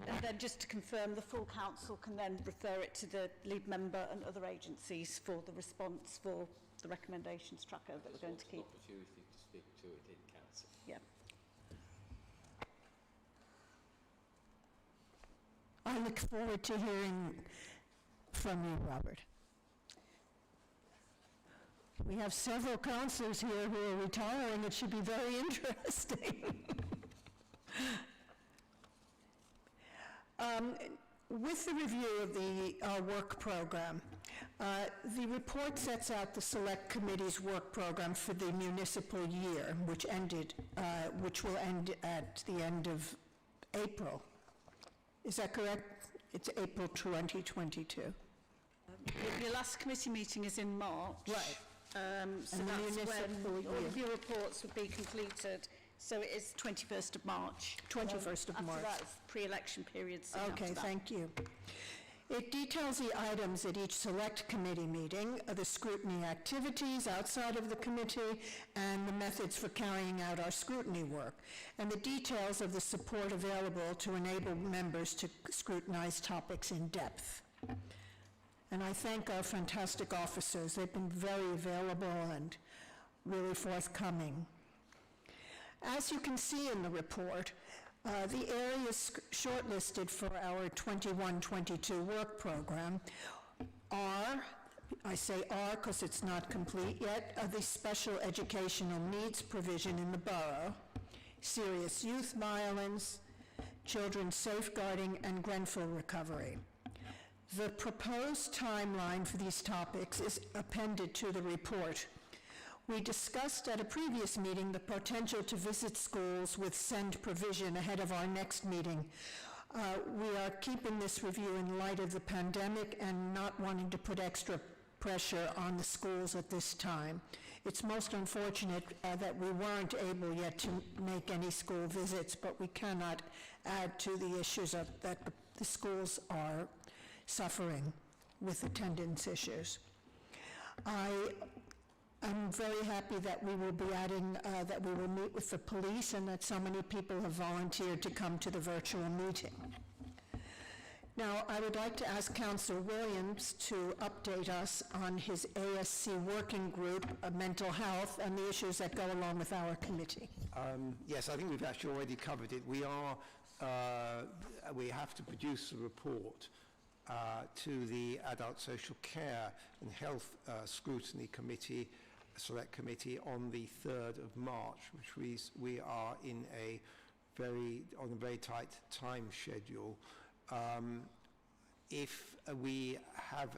And then just to confirm, the full council can then refer it to the lead member and other agencies for the response for the recommendations tracker that we're going to keep. Opportunity to speak to it in council. Yeah. I look forward to hearing from you, Robert. We have several councillors here who are retiring. It should be very interesting. With the review of our work program, the report sets out the Select Committee's work program for the municipal year, which will end at the end of April. Is that correct? It's April 2022. Your last committee meeting is in March. Right. So And the that's municipal when all year. of your reports would be completed. So it is 21st of March. 21st of March. After that, it's pre-election period. soon Okay, after that. thank you. It details the items at each select committee meeting, the scrutiny activities outside of the committee, and the methods for carrying out our scrutiny work, and the details of the support available to enable members to scrutinize topics in depth. And I thank our fantastic officers. They've been very available and really forthcoming. As you can see in the report, the areas shortlisted for our 21-22 work program are, I say are because it's not complete yet, the special educational needs provision in the borough, serious youth violence, children's safeguarding, and Grenfell recovery. The proposed timeline for these topics is appended to the report. We discussed at a previous meeting the potential to visit schools with SEND provision ahead of our next meeting. We are keeping this review in light of the pandemic and not wanting to put extra pressure on the schools at this time. It's most unfortunate that we weren't able yet to make any school visits, but we cannot add to the issues that the schools are suffering with attendance issues. I'm very happy that we will be adding, that we will meet with the police and that so many people have volunteered to come to the virtual meeting. Now, I would like to ask Councillor Williams to update us on his ASC working group, mental health, and the issues that go along with our committee. Yes, I think we've actually already covered it. We have to produce a report to the Adult Social Care and Health Scrutiny Committee Select Committee on the 3rd of March, which we are on a very tight time schedule. If we have,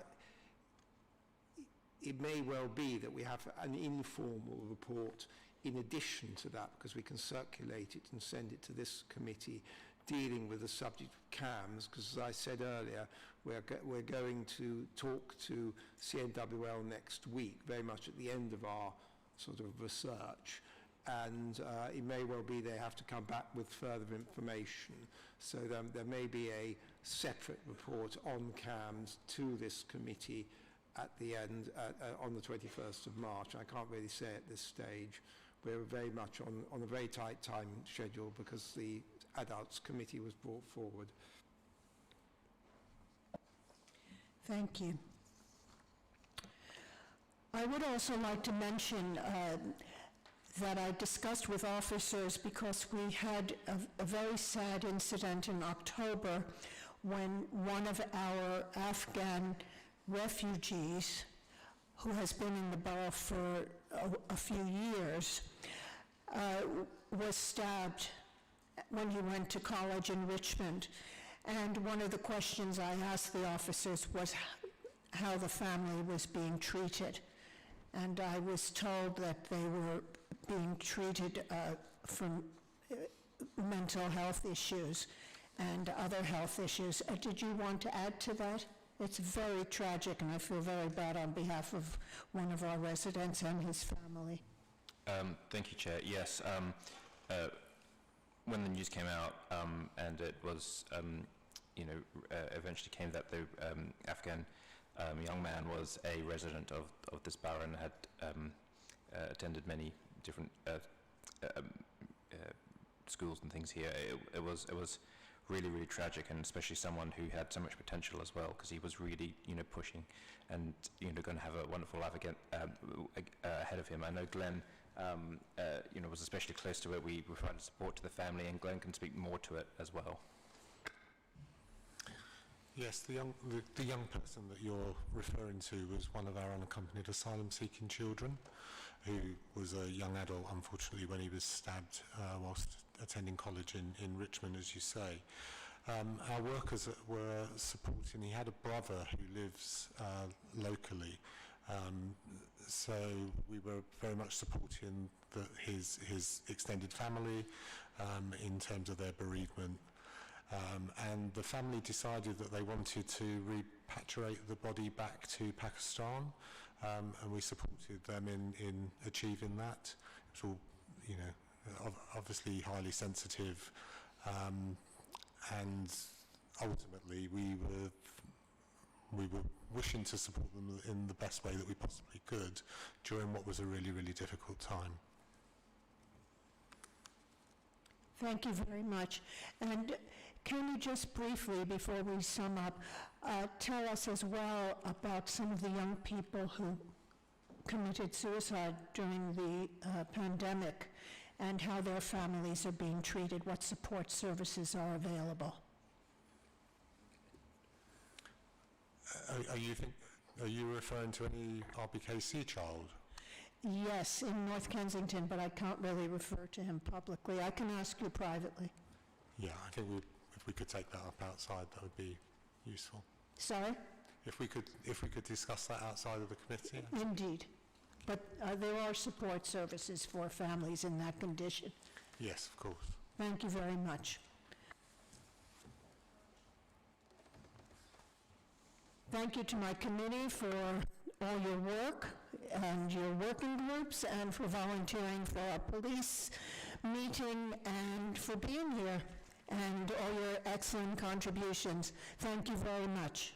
it may well be that we have an informal report in addition to that, because we can circulate it and send it to this committee dealing with the subject of CAMS, because as I said earlier, we're going to talk to CNWL next week, very much at the end of our sort of research, and it may well be they have to come back with further information. So there may be a separate report on CAMS to this committee at the end, on the 21st of March. I can't really say at this stage. We're very much on a very tight time schedule because the Adults Committee was brought forward. Thank you. I would also like to mention that I discussed with officers, because we had a very sad incident in October when one of our Afghan refugees, who has been in the borough for a few years, was stabbed when he went to college in Richmond. And one of the questions I asked the officers was how the family was being treated. And I was told that they were being treated for mental health issues and other health issues. Did you want to add to that? It's very tragic, and I feel very bad on behalf of one of our residents and his family. Thank you, Chair. Yes, when the news came out, and it was, eventually came that the Afghan young man was a resident of this borough and had attended many different schools and things here. It was really, really tragic, and especially someone who had so much potential as well, because he was really, pushing and, going to have a wonderful life again, ahead of him. I know Glenn, was especially close to it. We provided support to the family, and Glenn can speak more to it as well. Yes, the young person that you're referring to was one of our unaccompanied asylum-seeking children, who was a young adult, unfortunately, when he was stabbed whilst attending college in Richmond, as you say. Our workers were supporting, he had a brother who lives locally, so we were very much supporting his extended family in terms of their bereavement. And the family decided that they wanted to repatriate the body back to Pakistan, and we supported them in achieving that. It was all, obviously highly sensitive, and ultimately we were wishing to support them in the best way that we possibly could during what was a really, really difficult time. Thank you very much. And can you just briefly, before we sum up, tell us as well about some of the young people who committed suicide during the pandemic and how their families are being treated, what support services are available? Are you referring to any RBKC child? Yes, in North Kensington, but I can't really refer to him publicly. I can ask you privately. Yeah, I think if we could take that up outside, that would be useful. Sorry? If we could discuss that outside of the committee. Indeed. But there are support services for families in that condition. Yes, of course. Thank you very much. Thank you to my committee for all your work and your working groups, and for volunteering for our police meeting, and for being here, and all your excellent contributions. Thank you very much.